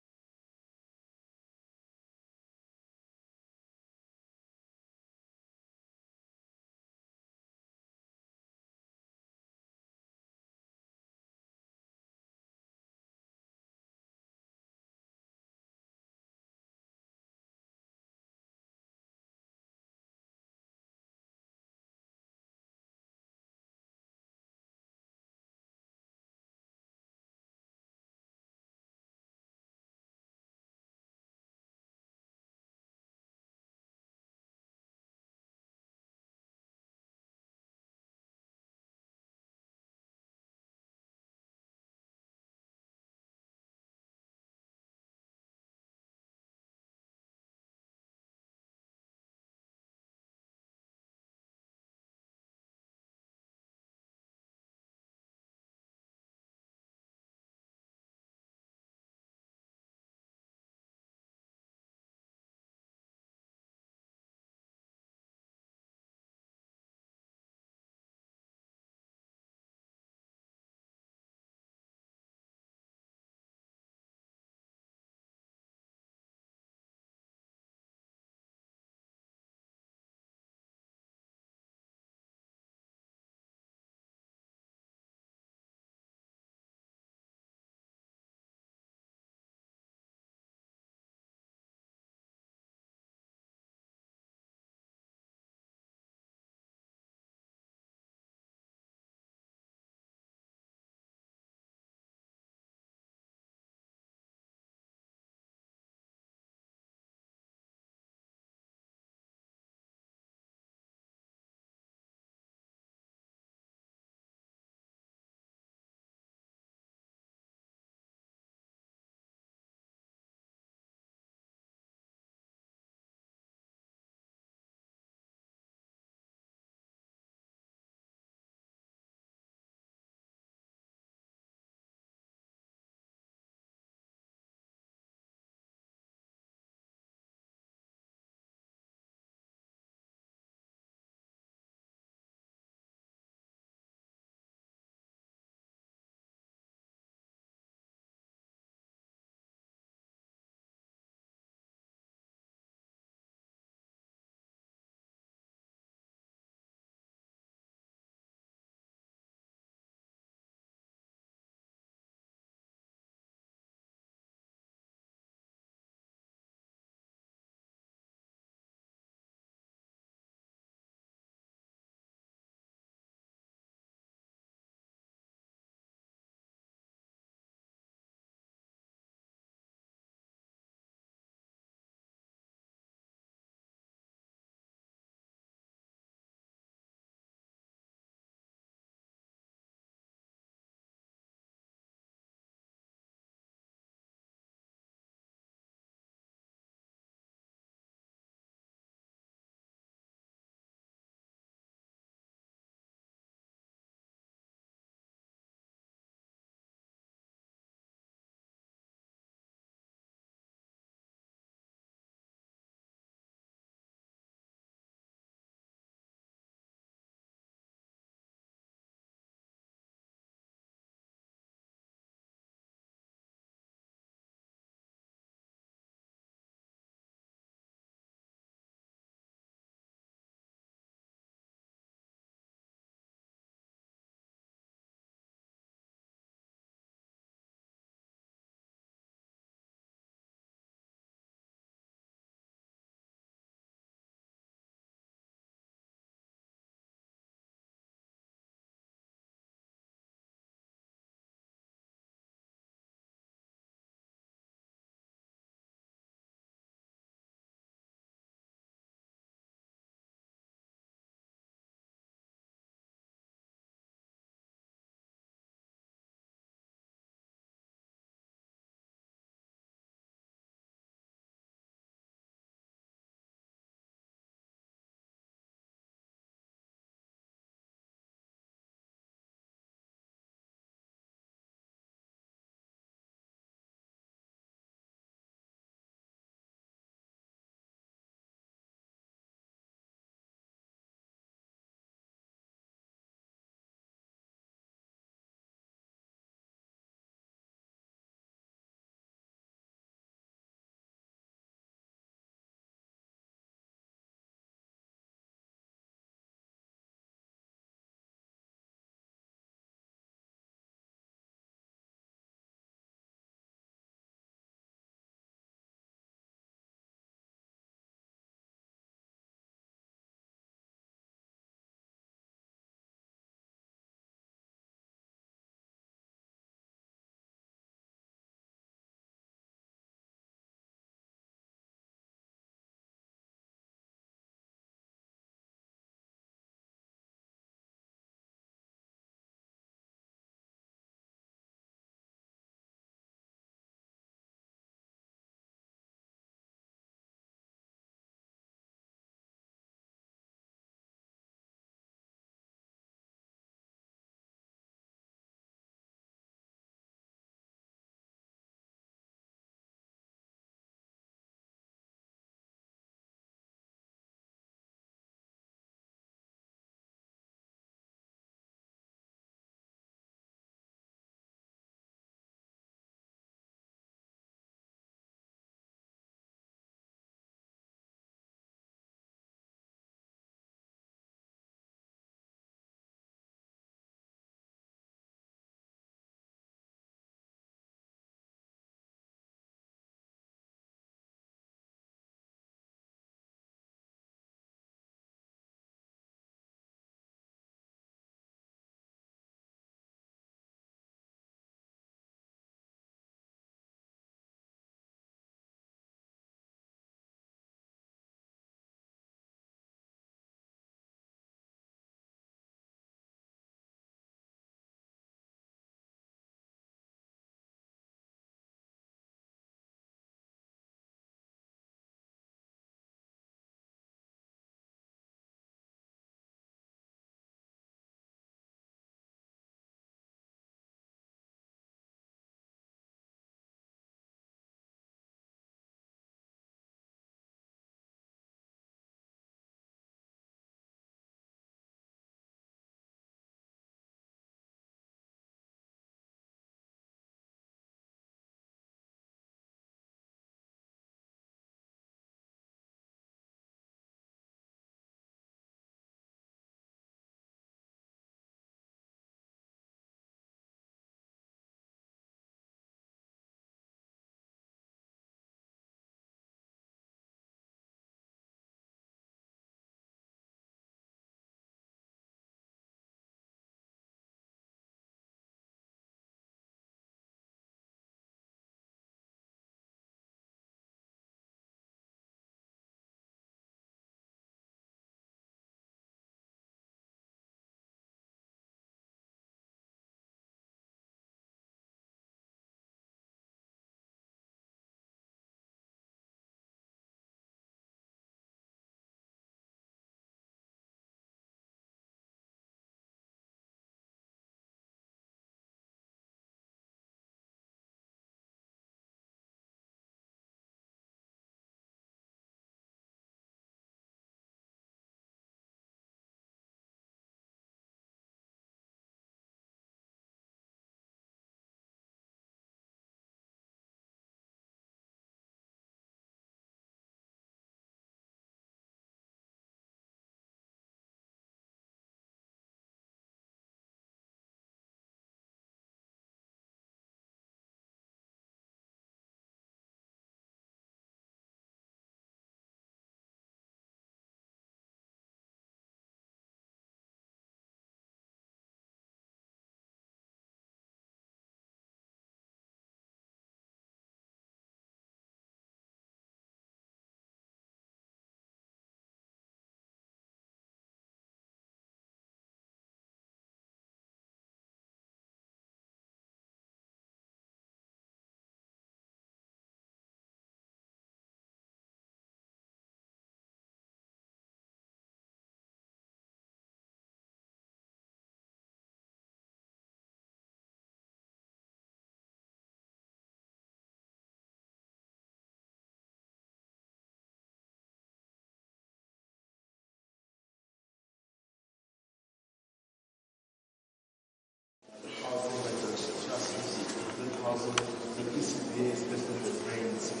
is basically the brains, the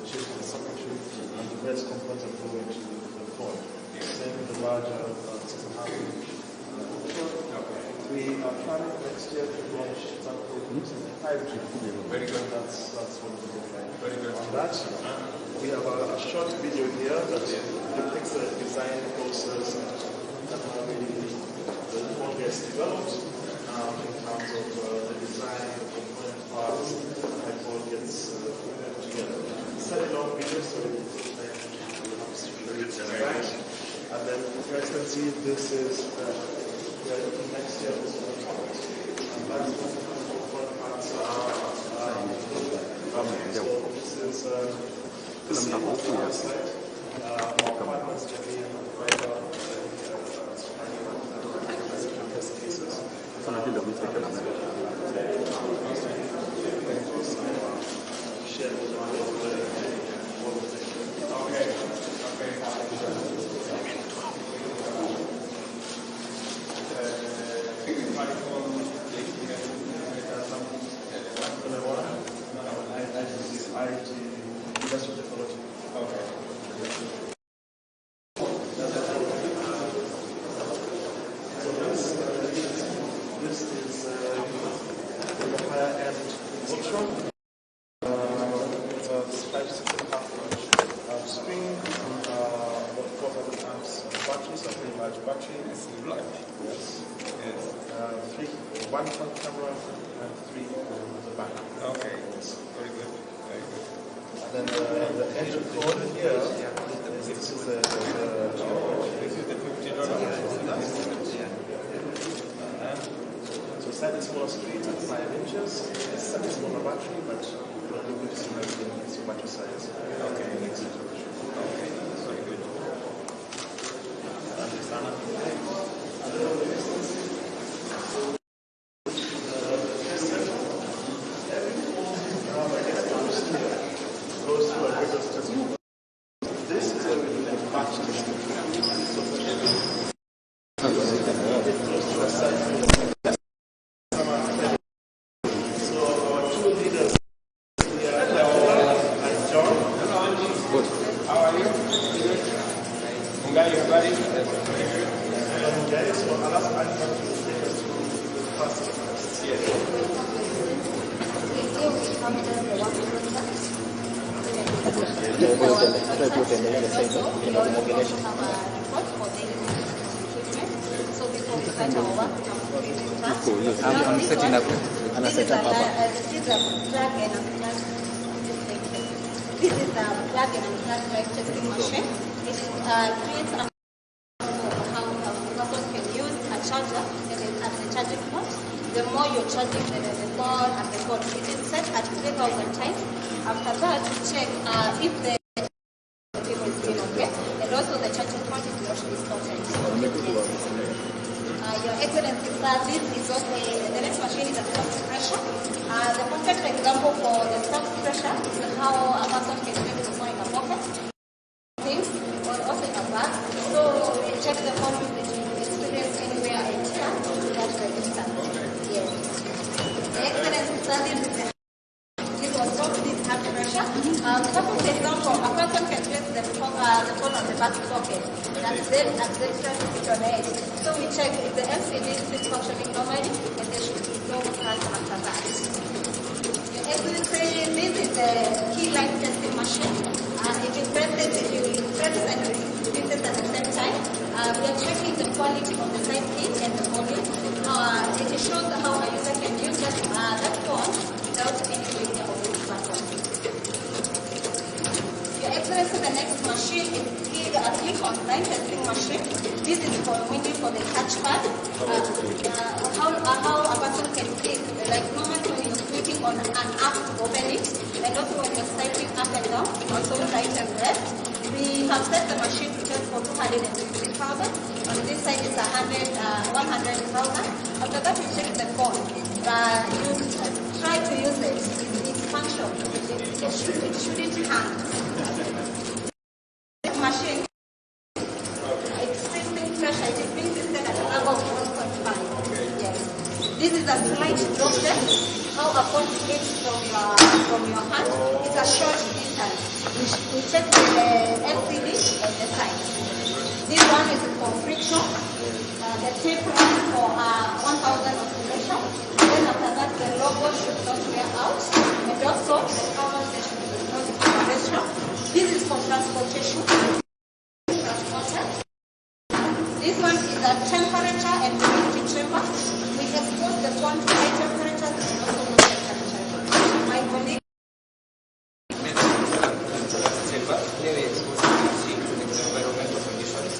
chief of the secretary, and the rest components are going to the phone. Same with the larger 6.5 inch. We are planning next year to launch something using 5G. Very good. That's what we're doing. Very good. On that, we have a short video here that depicts the design process and how the phone gets developed in terms of the design, the component parts, and how it all gets together. It's a long video, so it's right. And then, for example, this is we are looking next year also at and that's what the component parts are. So this is our site. Our partners, Jenny and Kwanza, test cases. Share with this is the higher end Ultra. It's a 5.5 inch screen, about 4,000 amps battery, so a very large battery. It's large. Yes. Yes. One front camera and 3 on the back. Okay. Yes. Very good. Very good. And then the engine code here, this is the So slightly smaller screen at 5 inches. It's slightly smaller battery, but you're able to see everything in its battery size. Okay. Okay. Very good. Goes through a rigorous testing. This is where we do the batch testing. So our two leaders here and John. Good. How are you? Mungai, everybody? So I'll ask Anton to take us through the first. Yes. So before we start our work, I'm setting up. This is a plug and unplug. This is a plug and unplug drive testing machine. It creates a how person can use a charger as a charging port. The more you're charging, the more and the more. It is set at 3,000 times. After that, we check if the cable is still okay, and also the charging port is not distorted. Your Excellency, this is what the next machine is a soft pressure. The perfect example for the soft pressure is how a person can take the phone in a pocket, things, or also in a bag. So we check the phone with the experience anywhere in here, that register. Yes. The Excellency, this was soft, this hard pressure. Suppose, for example, a person can place the phone on the back pocket, and then access it on the edge. So we check if the LCD is functioning normally, and there should be no cut after that. Your Excellency, this is the key line testing machine. If you press it, you press it and release it at the same time. We are checking the quality of the side key and the volume. It shows how a user can use that phone without any failure of this button. Your Excellency, the next machine is a click online testing machine. This is for waiting for the touchpad. How a person can click, like normally when you're clicking on an app to open it, and also when you're swiping up and down, also right and left. We have set the machine to test for 260,000. On this side is 100,000. After that, we check the phone. You try to use it. It's functional. It shouldn't hang. The machine, it's sensing pressure. It is being tested at an angle of 1.5. Yes. This is a slight drop test. How a phone hits from we check the LCD and the size. This one is for friction. The tip runs for 1,000 oscillation. Then after that, the logo should not wear out. And also, the covers should not vibration. This is for transportation. This one is the temperature and humidity chamber. We expose the phone to high temperatures and also low temperature. My colleague. Chamber, here we expose the machine to the environmental conditions.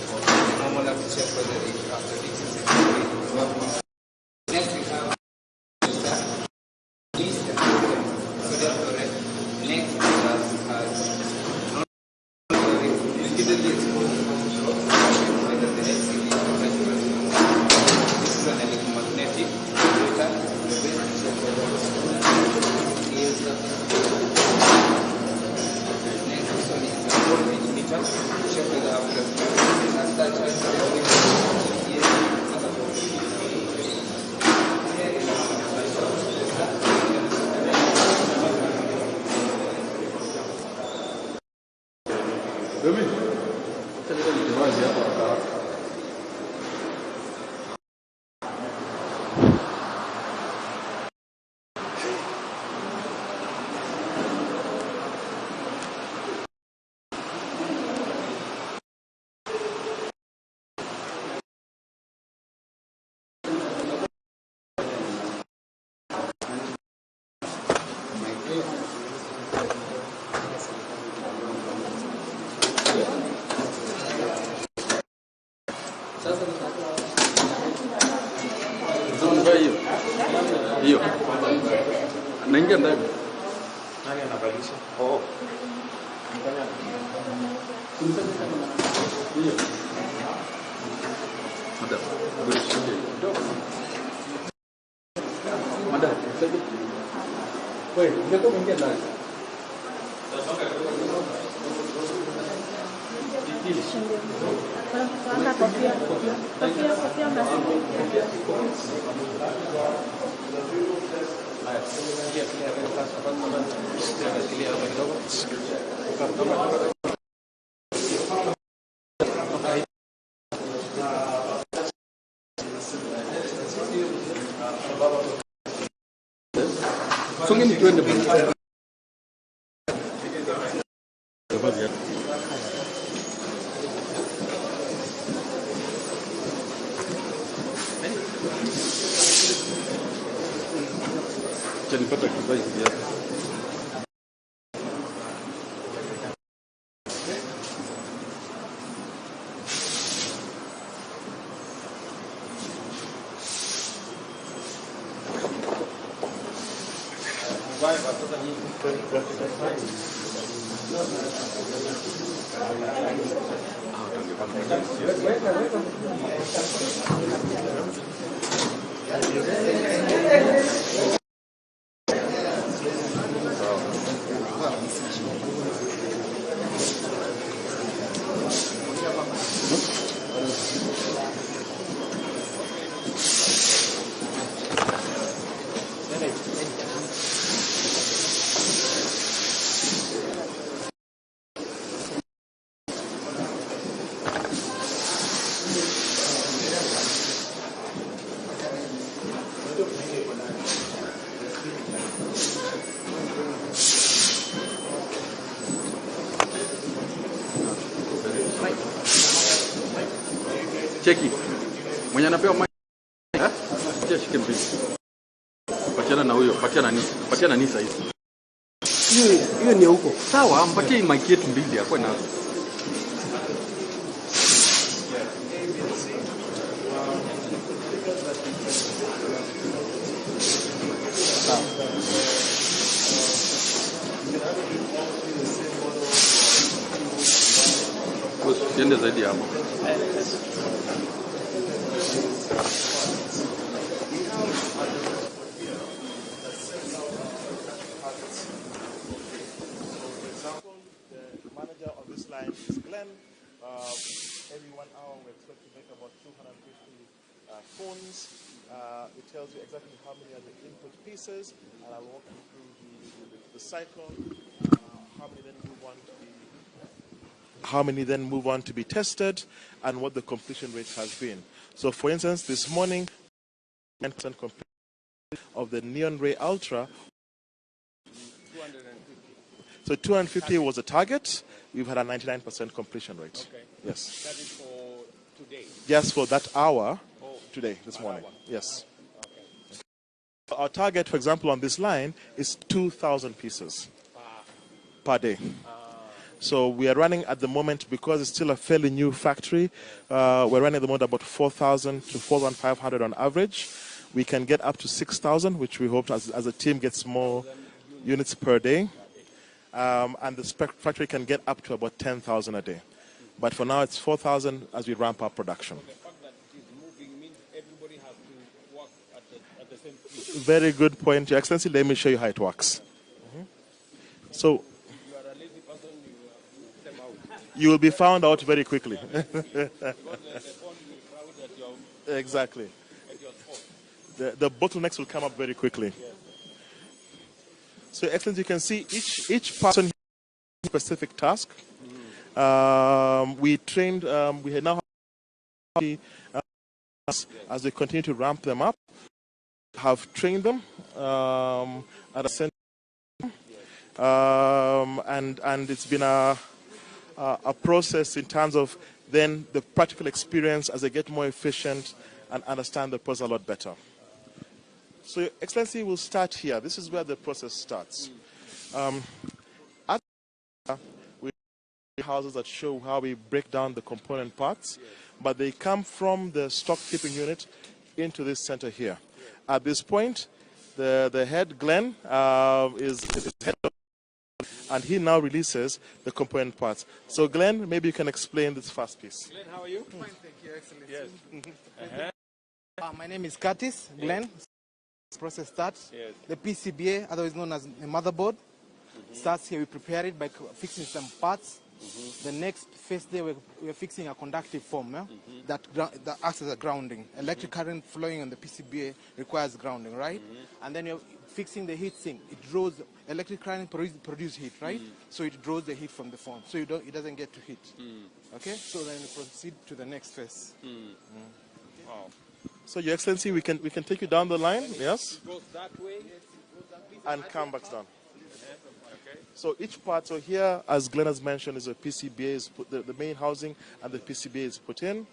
Normal to check whether it after this. Next we have this and so therefore next we have repeatedly exposed the control whether the LCD this is an electromagnetic data. Check whether after and such hiyo naingia ndani. Nani anabadilisha? Oh. Hiyo. Madam, Madam, wewe ndio unaingia ndani. Songeni twende bwana. Nipata kibai ya cheki mwenye anapewa maji acha shike mbili, patiana na huyo, patiana Nisa hizi. Hiyo ni huko sawa, mpatie mic yetu mbili hapo nazo. Tiende zaidi hapo. Every 1 hour we expect to make about 250 phones. It tells you exactly how many are the input pieces, and I'll walk you through the cycle, how many then we want to be how many then move on to be tested, and what the completion rate has been. So, for instance, this morning, 9% completion of the Neon Ray Ultra. 250. So 250 was the target. We've had a 99% completion rate. Okay. Yes. That is for today? Just for that hour today, this per morning. hour. Yes. Okay. Our target, for example, on this line is 2,000 pieces per day. So we are running at the moment, because it's still a fairly new factory, we're running at the moment about 4,000 to 4,500 on average. We can get up to 6,000, which we hope as the team gets more units per day. And the factory can get up to about 10,000 a day. But for now, it's 4,000 as we ramp up production. The fact that it is moving means everybody has to work at the same speed. Very good point, Your Excellency. Let me show you how it works. So, If you are a lazy person, you step out. you will be found out very quickly. Because the phone will crowd at your, Exactly. at your spot. The bottlenecks will come up very quickly. Yes. So, Your Excellency, you can see each person has a specific task. We trained, we now have as we continue to ramp them up, have trained them at a center. And it's been a process in terms of then the practical experience as they get more efficient and understand the process a lot better. So, Your Excellency, we'll start here. This is where the process starts. At we have houses that show how we break down the component parts, but they come from the stock keeping unit into this center here. At this point, the head, Glenn, is head, and he now releases the component parts. So, Glenn, maybe you can explain this first piece. Glenn, how are you? Fine, thank you, Excellency. Yes. My name is Curtis Glenn. Process starts. Yes. The PCBA, otherwise known as the motherboard, starts here. We prepare it by fixing some parts. The next phase there, we're fixing a conductive foam that acts as a grounding. Electric current flowing on the PCBA requires grounding, right? And then you're fixing the heat sink. It draws electric current produce heat, right? So it draws the heat from the foam, so it doesn't get to heat. Okay, so then we proceed to the next phase. Wow. So, Your Excellency, we can take you down the line, yes, It goes that way. and come back down. Okay. So each part, so here, as Glenn has mentioned, is a PCBA, is put, the main housing and the PCBA is put in.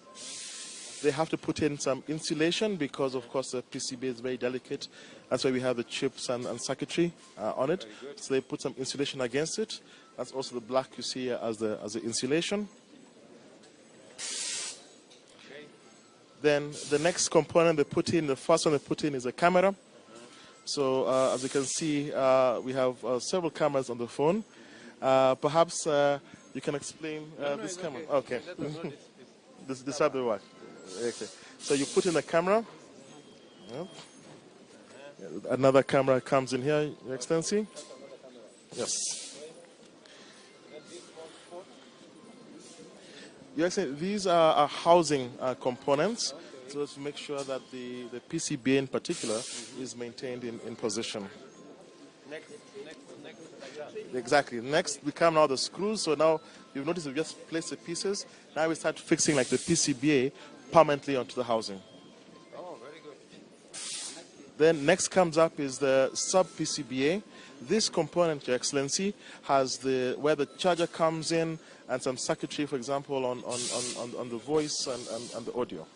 They have to put in some insulation because, of course, the PCBA is very delicate. That's why we have the chips and circuitry on it. So they put some insulation against it. That's also the black you see here as the insulation. Then the next component they put in, the first one they put in is a camera. So as you can see, we have several cameras on the phone. Perhaps you can explain this camera. Okay. This how they work. Okay. So you put in a camera. Yep. Another camera comes in here, Your Excellency. Yes. Your Excellency, these are housing components, so to make sure that the PCBA in particular is maintained in position. Next, like that. Exactly. Next, we come now the screws. So now you've noticed we just place the pieces. Now we start fixing like the PCBA permanently onto the housing. Oh, very good. Then next comes up is the sub PCBA. This component, Your Excellency, has where the charger comes in and some circuitry, for example, on the voice and the audio.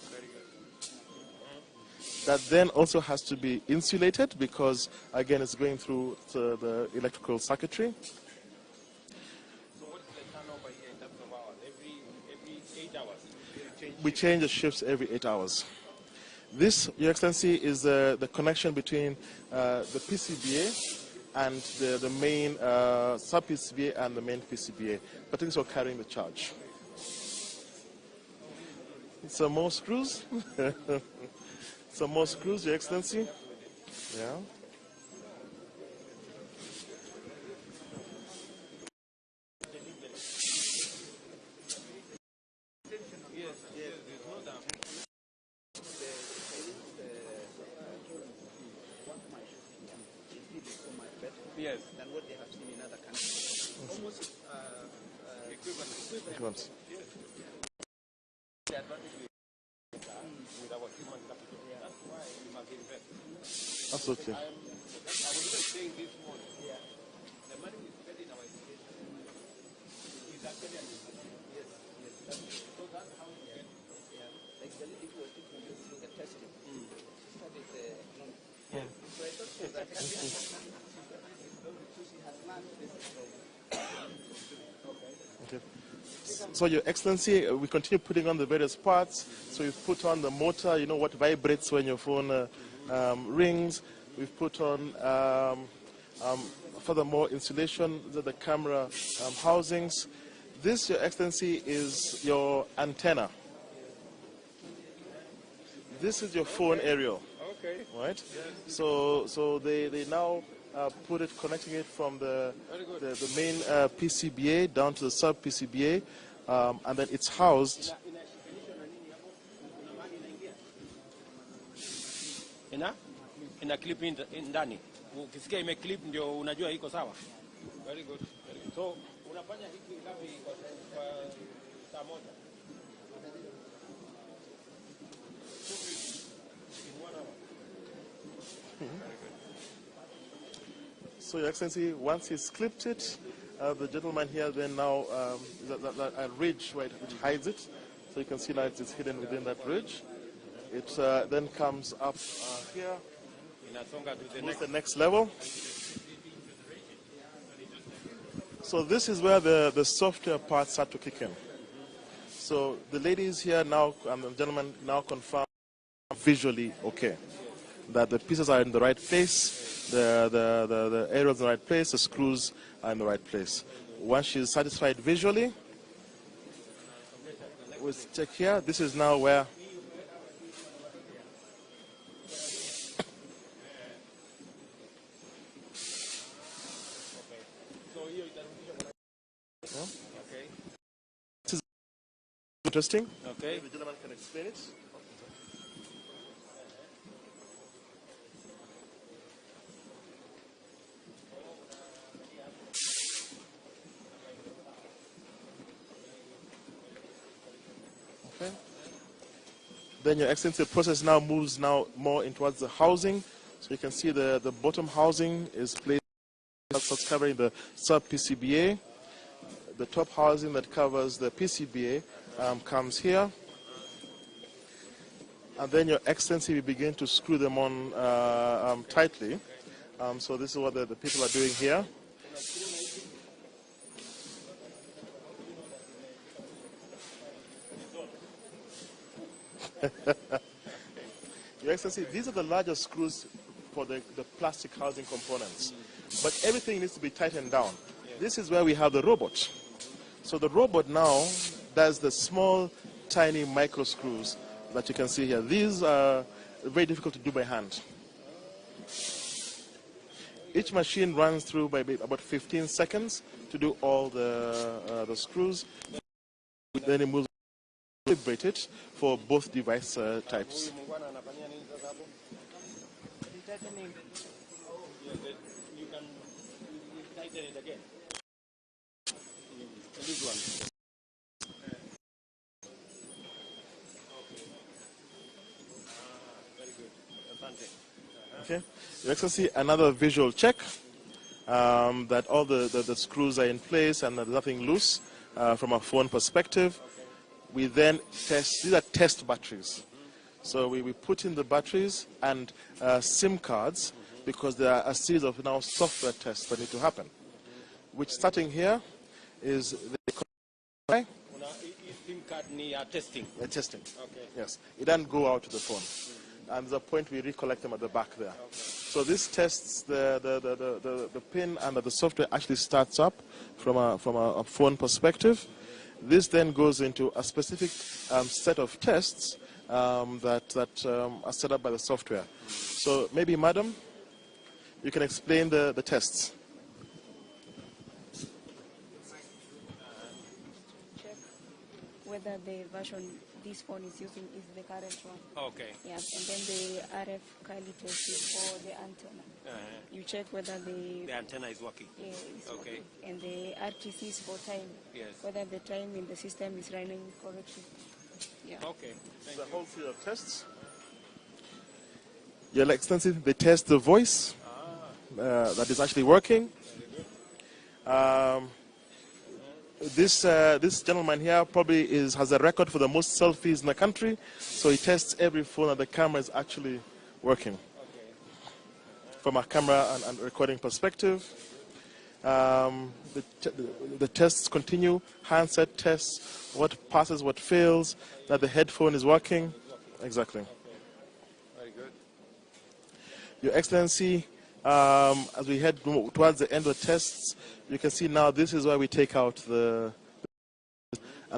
That then also has to be insulated because, again, it's going through the electrical circuitry. So what is the turnover here in terms of hours? Every 8 hours? We change the shifts every 8 hours. This, Your Excellency, is the connection between the PCBA and the main sub-PCBA and the main PCBA, particularly for carrying the charge. Some more screws. Some more screws, Your Excellency. Yeah. Yes. Than what they have seen in other countries. Almost equivalent. If you want. Absolutely. Okay. So, Your Excellency, we continue putting on the various parts. So we've put on the motor, you know, what vibrates when your phone rings. We've put on, furthermore, insulation, the camera housings. This, Your Excellency, is your antenna. This is your phone aerial. Okay. Right? So they now put it, connecting it from the main PCBA down to the sub PCBA, and then it's housed. Ina clip ndani. Ukisikia ime clip ndio unajua iko sawa. Very good. Very good. So unafanya hiki ngapi kwa saa moja? So, Your Excellency, once he's clipped it, the gentleman here then now, a ridge, right, which hides it. So you can see now it's hidden within that ridge. It then comes up here, moves the next level. So this is where the software parts start to kick in. So the ladies here now, and the gentleman now confirm visually okay, that the pieces are in the right place, the aerials in the right place, the screws are in the right place. Once she's satisfied visually, we'll check here. This is now where this is interesting. Okay. The gentleman can explain it. Okay. Then, Your Excellency, the process now moves more in towards the housing. So you can see the bottom housing is placed, that's covering the sub PCBA. The top housing that covers the PCBA comes here. And then, Your Excellency, we begin to screw them on tightly. So this is what the people are doing here. Your Excellency, these are the larger screws for the plastic housing components. But everything needs to be tightened down. This is where we have the robot. So the robot now does the small, tiny micro screws that you can see here. These are very difficult to do by hand. Each machine runs through by about 15 seconds to do all the screws. Then it moves to calibrate it for both device types. You can tighten it again. This one. Very good. Okay. Your Excellency, another visual check that all the screws are in place and there's nothing loose from a phone perspective. We then test, these are test batteries. So we put in the batteries and SIM cards because there are a series of now software tests that need to happen. Which starting here is the SIM card testing. Testing. Okay. Yes. It doesn't go out to the phone. And there's a point we recollect them at the back there. Okay. So this tests the pin and the software actually starts up from a phone perspective. This then goes into a specific set of tests that are set up by the software. So maybe, madam, you can explain the tests. Check whether the version this phone is using is the current one. Okay. Yes, and then the RF Kali test is for the antenna. You check whether the antenna is working. Yeah, it's Okay. working. And the RTC is for time. Yes. Whether the time in the system is running correctly. Yeah. Okay. The whole field of tests. Your Excellency, they test the voice that is actually working. This gentleman here probably has a record for the most selfies in the country, so he tests every phone that the camera is actually working. From a camera and recording perspective. The tests continue, handset tests, what passes, what fails, that the headphone is working. Exactly. Very good. Your Excellency, as we head towards the end of the tests, you can see now this is where we take out and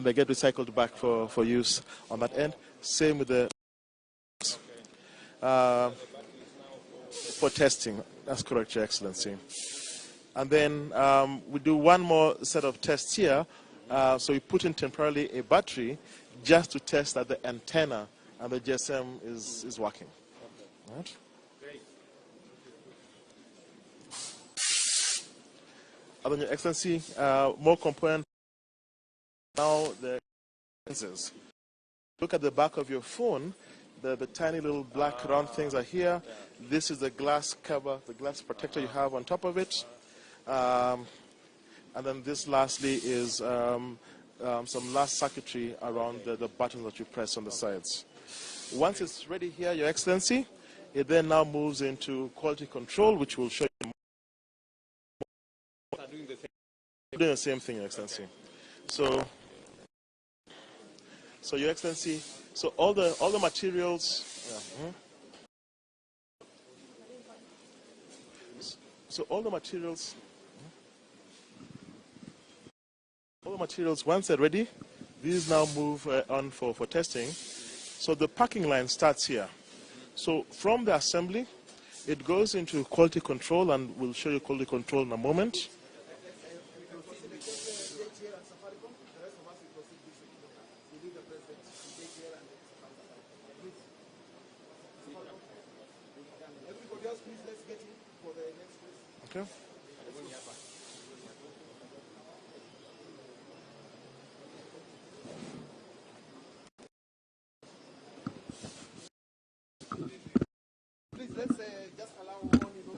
they get recycled back for use on that end. Same with the for testing. That's correct, Your Excellency. And then we do one more set of tests here. So we put in temporarily a battery just to test that the antenna and the GSM is working. Right? And then, Your Excellency, more component. Now the lenses. Look at the back of your phone. The tiny little black round things are here. This is the glass cover, the glass protector you have on top of it. And then this lastly is some last circuitry around the buttons that you press on the sides. Once it's ready here, Your Excellency, it then now moves into quality control, which will show you doing the same thing, Your Excellency. So Your Excellency, so all the materials. So all the materials. All the materials, once they're ready, these now move on for testing. So the packing line starts here. So from the assembly, it goes into quality control, and we'll show you quality control in a moment. Okay. Please, let's just allow only those.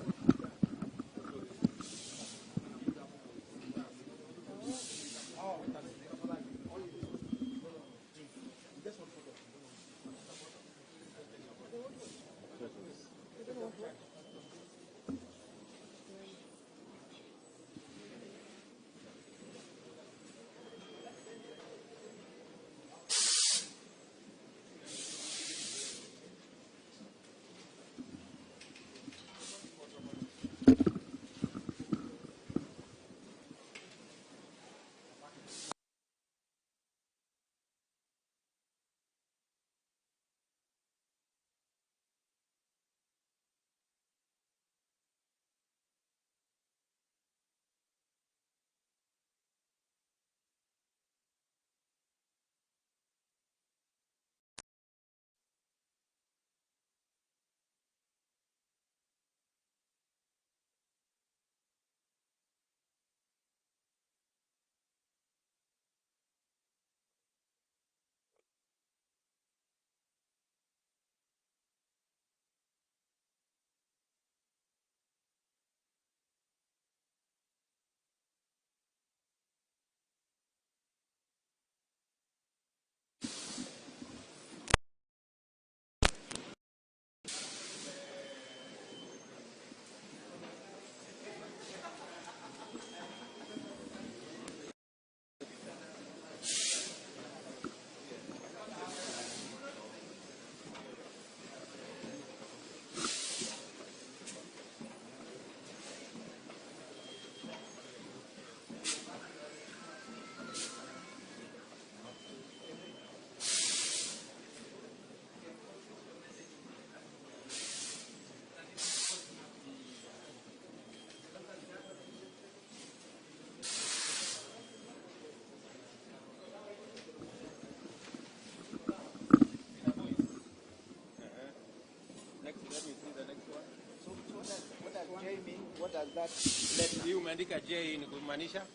Hii umeandika J ni kumaanisha?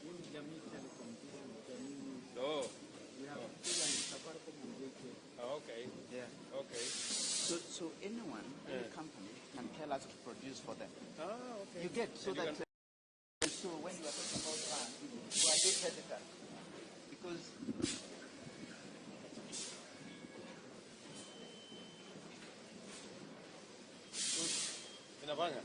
Oh. Oh, okay. Yeah. Okay. So anyone, any company can tell us to produce for them. Ah, okay. You get so that so when you are talking about land, you are a bit hesitant because Inafanya?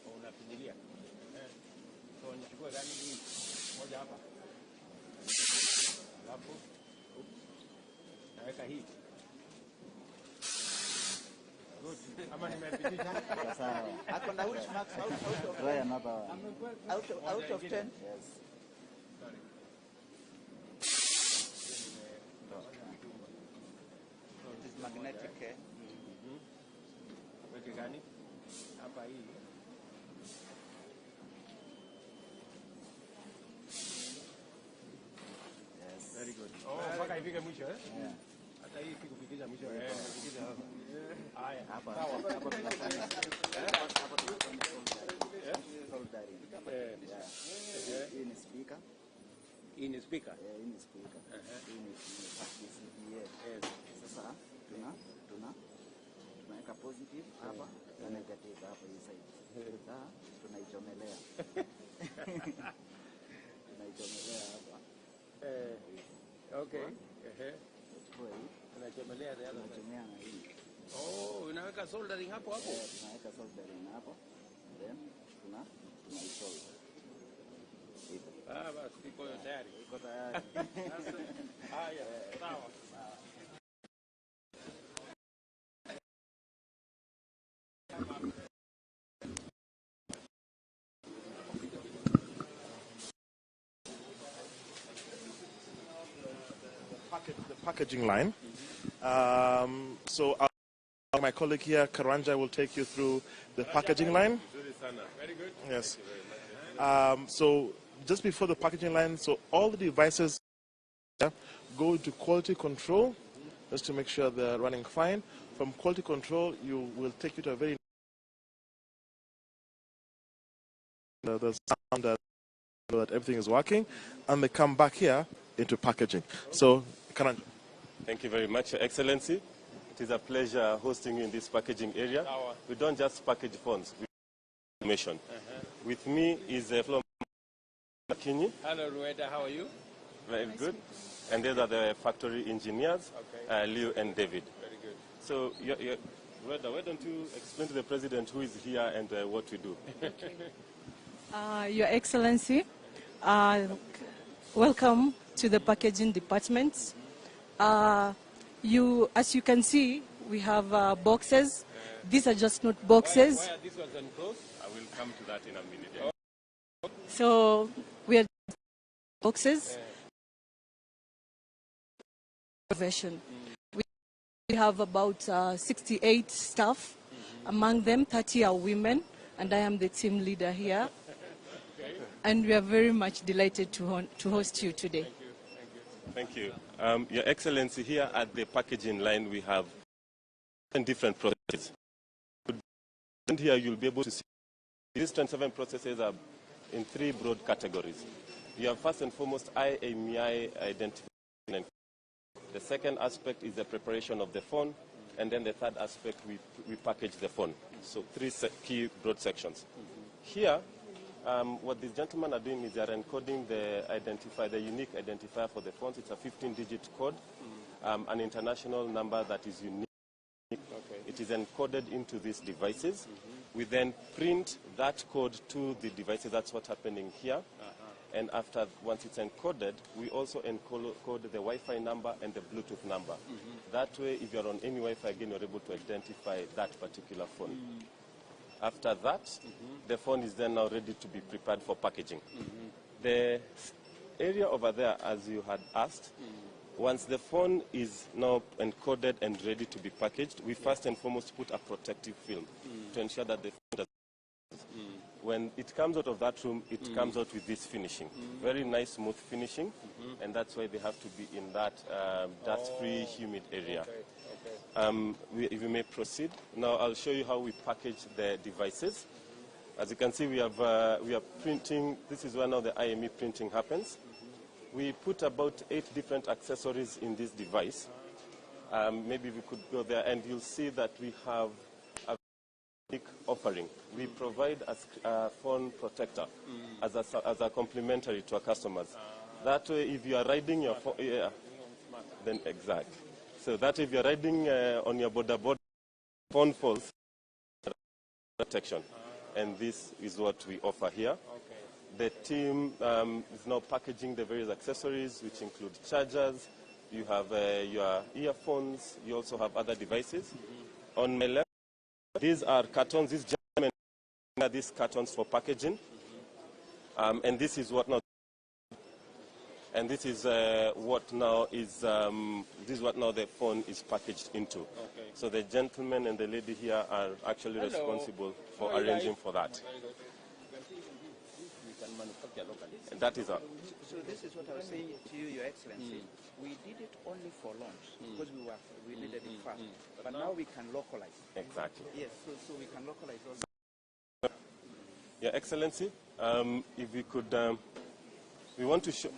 Unafinyilia. So nichukue gani hii? Moja hapa. Alafu naweka hii. Good. Ama nimepitisha? sawa. Ako na which marks out of Try another one. out of 10? Yes. It is magnetic. Weke gani? Hapa hii. Yes. Very good. Oh, mpaka ifike mwisho eh? Yeah. Hata hii kufikisha mwisho eh. Kufikisha hapa. Haya. Hapa. Sawa. Hapa tunafanya. Hapa tunafanya soldering. Yeah. Hii ni speaker. Hii ni speaker. Hii ni speaker. Hii ni PCBA. Yes. Sasa tunaweka positive hapa na negative hapa hii side. Sasa tunaichomelea. Tunaichomelea hapa. Okay. Kwa hii Tunachomelea the other side. tunachomea na hii. Oh, unaweka soldering hapo hapo? Tunaweka soldering hapo. Then tunaisolder. Ah, basi iko tayari. Iko tayari. Haya, sawa. The packaging line. So my colleague here, Karanja, will take you through the packaging line. Very good. Yes. So just before the packaging line, so all the devices go into quality control just to make sure they're running fine. From quality control, you will take you to a very the sound that everything is working, and they come back here into packaging. So, Karanja. Thank you very much, Your Excellency. It is a pleasure hosting you in this packaging area. We don't just package phones, we information. With me is Flo Makinyi. Hello, Rueda, how are you? Very good. And these are the factory engineers, Leo and David. Very good. So, Rueda, why don't you explain to the President who is here and what we do? Your Excellency, welcome to the packaging department. As you can see, we have boxes. These are just not boxes. Why are these ones enclosed? I will come to that in a minute. So we are boxes. Version. We have about 68 staff. Among them, 30 are women, and I am the team leader here. And we are very much delighted to host you today. Thank you. Your Excellency, here at the packaging line, we have different processes. And here you'll be able to see these 27 processes are in 3 broad categories. You have first and foremost IMEI identification. The second aspect is the preparation of the phone, and then the third aspect, we package the phone. So 3 key broad sections. Here, what these gentlemen are doing is they are encoding the unique identifier for the phones. It's a 15-digit code, an international number that is unique. It is encoded into these devices. We then print that code to the devices. That's what's happening here. And once it's encoded, we also encode the Wi-Fi number and the Bluetooth number. That way, if you're on any Wi-Fi, again, you're able to identify that particular phone. After that, the phone is then now ready to be prepared for packaging. The area over there, as you had asked, once the phone is now encoded and ready to be packaged, we first and foremost put a protective film to ensure that the phone doesn't. When it comes out of that room, it comes out with this finishing. Very nice, smooth finishing, and that's why they have to be in that dust-free, humid area. If you may proceed. Now I'll show you how we package the devices. As you can see, we are printing. This is where now the IME printing happens. We put about 8 different accessories in this device. Maybe we could go there, and you'll see that we have a unique offering. We provide a phone protector as a complimentary to our customers. That way, if you are riding your phone, then exact. So that if you're riding on your border, phone falls, protection. And this is what we offer here. The team is now packaging the various accessories, which include chargers. You have your earphones. You also have other devices. On my left, these are cartons. These gentlemen are these cartons for packaging. And this is what now. And this is what now the phone is packaged into. Okay. So the gentleman and the lady here are actually responsible for arranging for that. And that is all. So this is what I was saying to you, Your Excellency. We did it only for launch because we needed it fast. But now we can localize. Exactly. Yes, so we can localize all. Your Excellency, if we could, we want to show.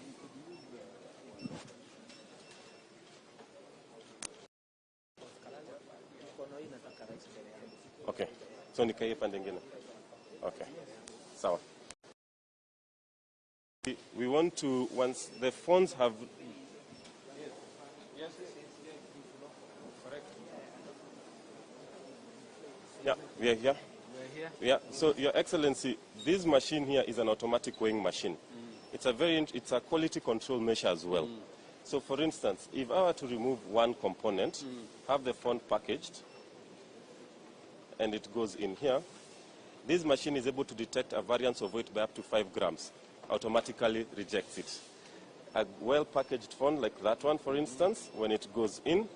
Okay. So nikaye pande ngine. Okay. Sawa. We want to, once the phones have. Yeah, we are here. Yeah. So, Your Excellency, this machine here is an automatic weighing machine. It's a quality control measure as well. So, for instance, if I were to remove one component, have the phone packaged, and it goes in here, this machine is able to detect a variance of weight by up to 5 grams. Automatically rejects it. A well-packaged phone like that one, for instance, when it goes in,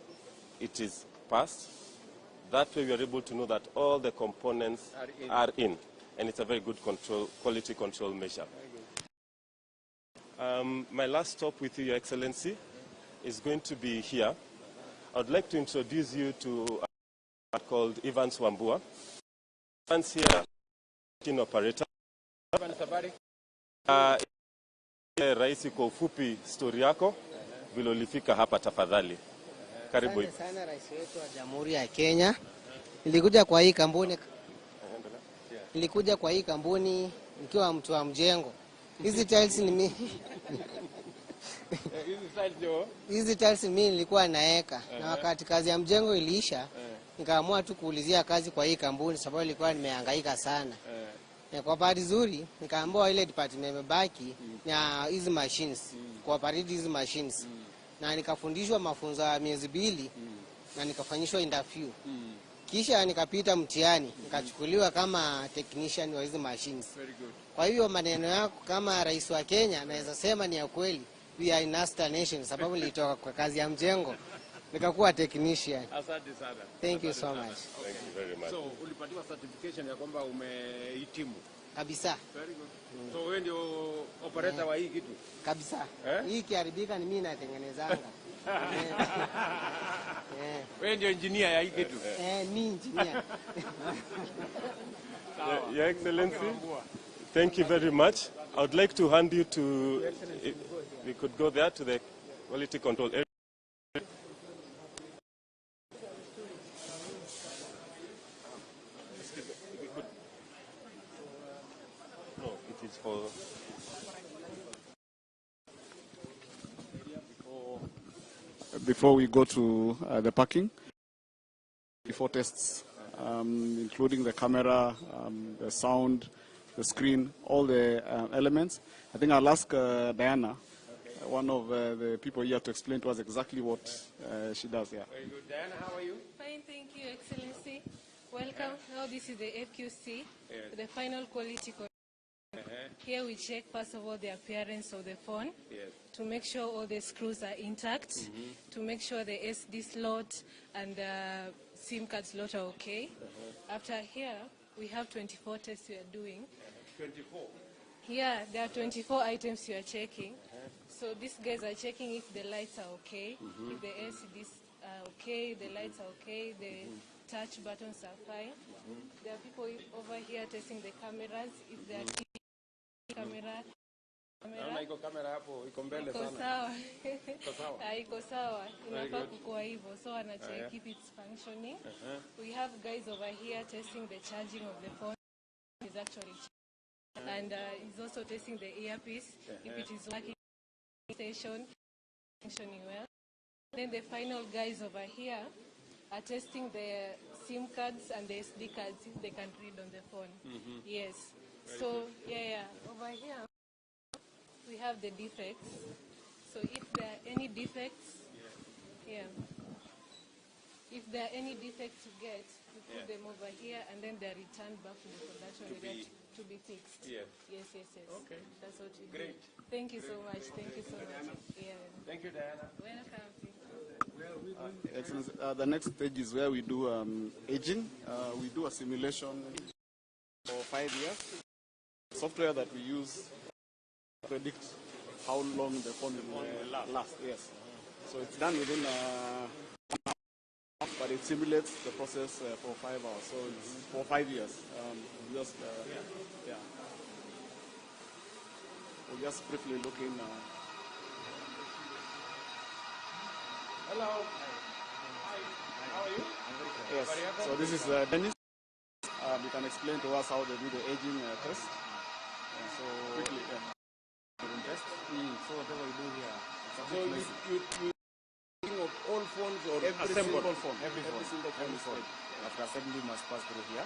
it is passed. That way we are able to know that all the components are in. And it's a very good quality control measure. My last stop with you, Your Excellency, is going to be here. I would like to introduce you to a man called Evans Wambua. Evans here, in operator. Raisi, kwa ufupi story yako vile ulifika hapa tafadhali. Karibu. Asante sana rais wetu wa Jamhuri ya Kenya. Nilikuja kwa hii kampuni nikiwa mtu wa mjengo. Hizi tiles ni mimi. Hizi tiles mimi nilikuwa naeka na wakati kazi ya mjengo iliisha nikaamua tu kuulizia kazi kwa hii kampuni sababu nilikuwa nimehangaika sana. Kwa bahati nzuri nikaambiwa ile department imebaki na hizi machines, kuoperate hizi machines. Na nikafundishwa mafunzo ya miezi 2 na nikafanyishwa interview. Kisha nikapita mtihani, nikachukuliwa kama technician wa hizi machines. Kwa hiyo maneno yako kama rais wa Kenya naweza sema ni ya kweli. We are in Eastern nation sababu nilitoka kwa kazi ya mjengo nikakuwa technician. Asante sana. Thank you so much. Thank you very much. So ulipatiwa certification ya kwamba umehitimu. Kabisa. Very good. So wewe ndio operator wa hii kitu? Kabisa. Hii kiharibika ni mimi natengenezanga. Wewe ndio engineer ya hii kitu? Mimi engineer. Your Excellency, thank you very much. I would like to hand you to, we could go there to the quality control area. No, it is for... Before we go to the parking, before tests, including the camera, the sound, the screen, all the elements. I think I'll ask Diana, one of the people here, to explain to us exactly what she does. Yeah. Very good. Diana, how are you? Fine, thank you, Excellency. Welcome. Now this is the FQC, the final quality control. Here we check, first of all, the appearance of the phone, to make sure all the screws are intact, to make sure the SD slot and the SIM card slot are okay. After here, we have 24 tests we are doing. 24? Here, there are 24 items you are checking. So these guys are checking if the lights are okay, if the LCDs are okay, the lights are okay, the touch buttons are fine. There are people over here testing the cameras, if they are camera. Naona iko kamera hapo, iko mbele Iko sana. sawa. Iko sawa. Iko sawa. Very Inafaa good. kukua hivyo. So wanacheck if it's functioning. We have guys over here testing the charging of the phone. It's actually and he's also testing the earpiece if it is working station, functioning well. Then the final guys over here are testing the SIM cards and the SD cards if they can read on the phone. Yes. Very So good. over here we have the defects. So if there are any defects, if there are any defects you get, you put them over here and then they're returned back to the production area to be fixed. Yes. Yes. Okay. That's what we Great. do. Thank you so much. Thank you so much. Yeah. Thank you, Diana. Welcome. Excellency, the next stage is where we do aging. We do a simulation for 5 years. Software that we use predicts how long the phone will last. Yes. So it's done within 1 hour, but it simulates the process for 5 hours. So it's for 5 years. We're just briefly looking. Hello. Hi. How are you? Yes. So this is Dennis. You can explain to us how they do the aging test. So quickly, Test. So whatever we do here, it's a So you think of all phones or every assemble? single phone. Every phone. After assembly must pass through here.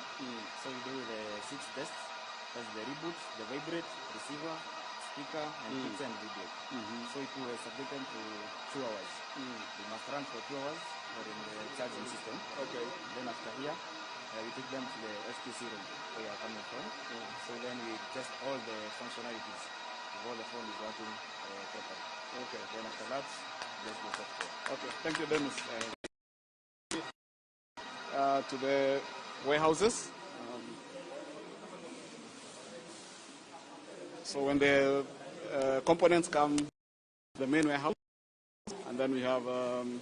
So we do the 6 tests. That's the reboot, the vibrate, receiver, speaker, and picture and video. So it will subject them to 2 hours. We must run for 2 hours in the charging system. Okay. Then after here, we take them to the FQC room where you are coming from. So then we test all the functionalities if all the phone is working properly. Okay. Then after that, just the software. Okay. Thank you, Dennis. To the warehouses. So when the components come to the main warehouse, and then we have an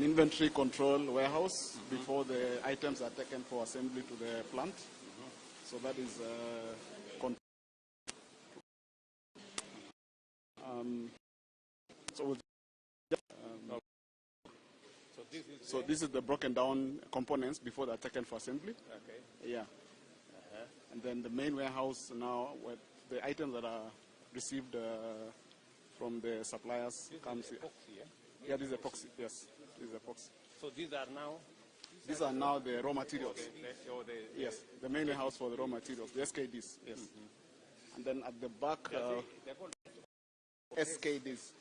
inventory control warehouse before the items are taken for assembly to the plant. So that is so this is the broken down components before they're taken for assembly. Okay. Yeah. And then the main warehouse now, where the items that are received from the suppliers comes here. Yeah, this is epoxy. Yes, this is epoxy. So these are now? These are now the raw materials. Okay. Yes, the main warehouse for the raw materials, the SKDs. Yes. And then at the back, They're called SKDs.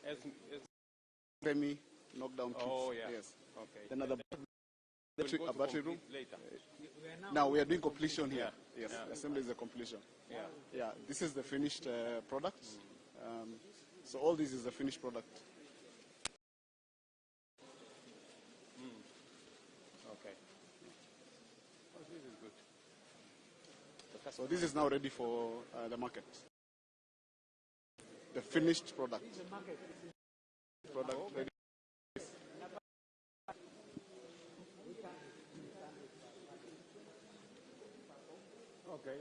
Semi knockdown kits. Oh, yeah. Yes. Okay. Then at the back, We'll a battery room. later. Now we are doing completion here. Yes, Yeah. assembly is the completion. Yeah. Yeah, this is the finished product. So all this is the finished product. Okay. Oh, this is good. So this is now ready for the market. The finished product. Product ready. Okay.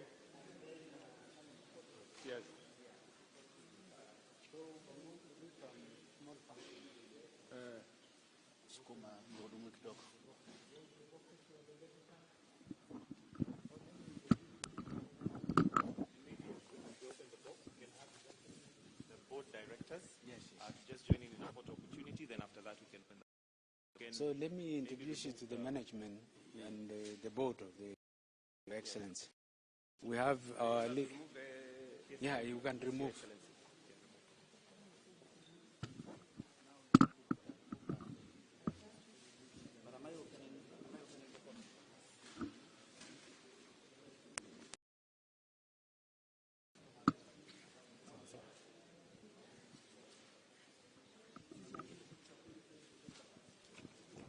Yes. Sukuma gurudumu kidogo. Directors just joining in a photo opportunity, then after that we can So let me introduce you to the management and the board of the Excellency. We have our... Yeah, you can remove.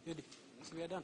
Ready? So we are done.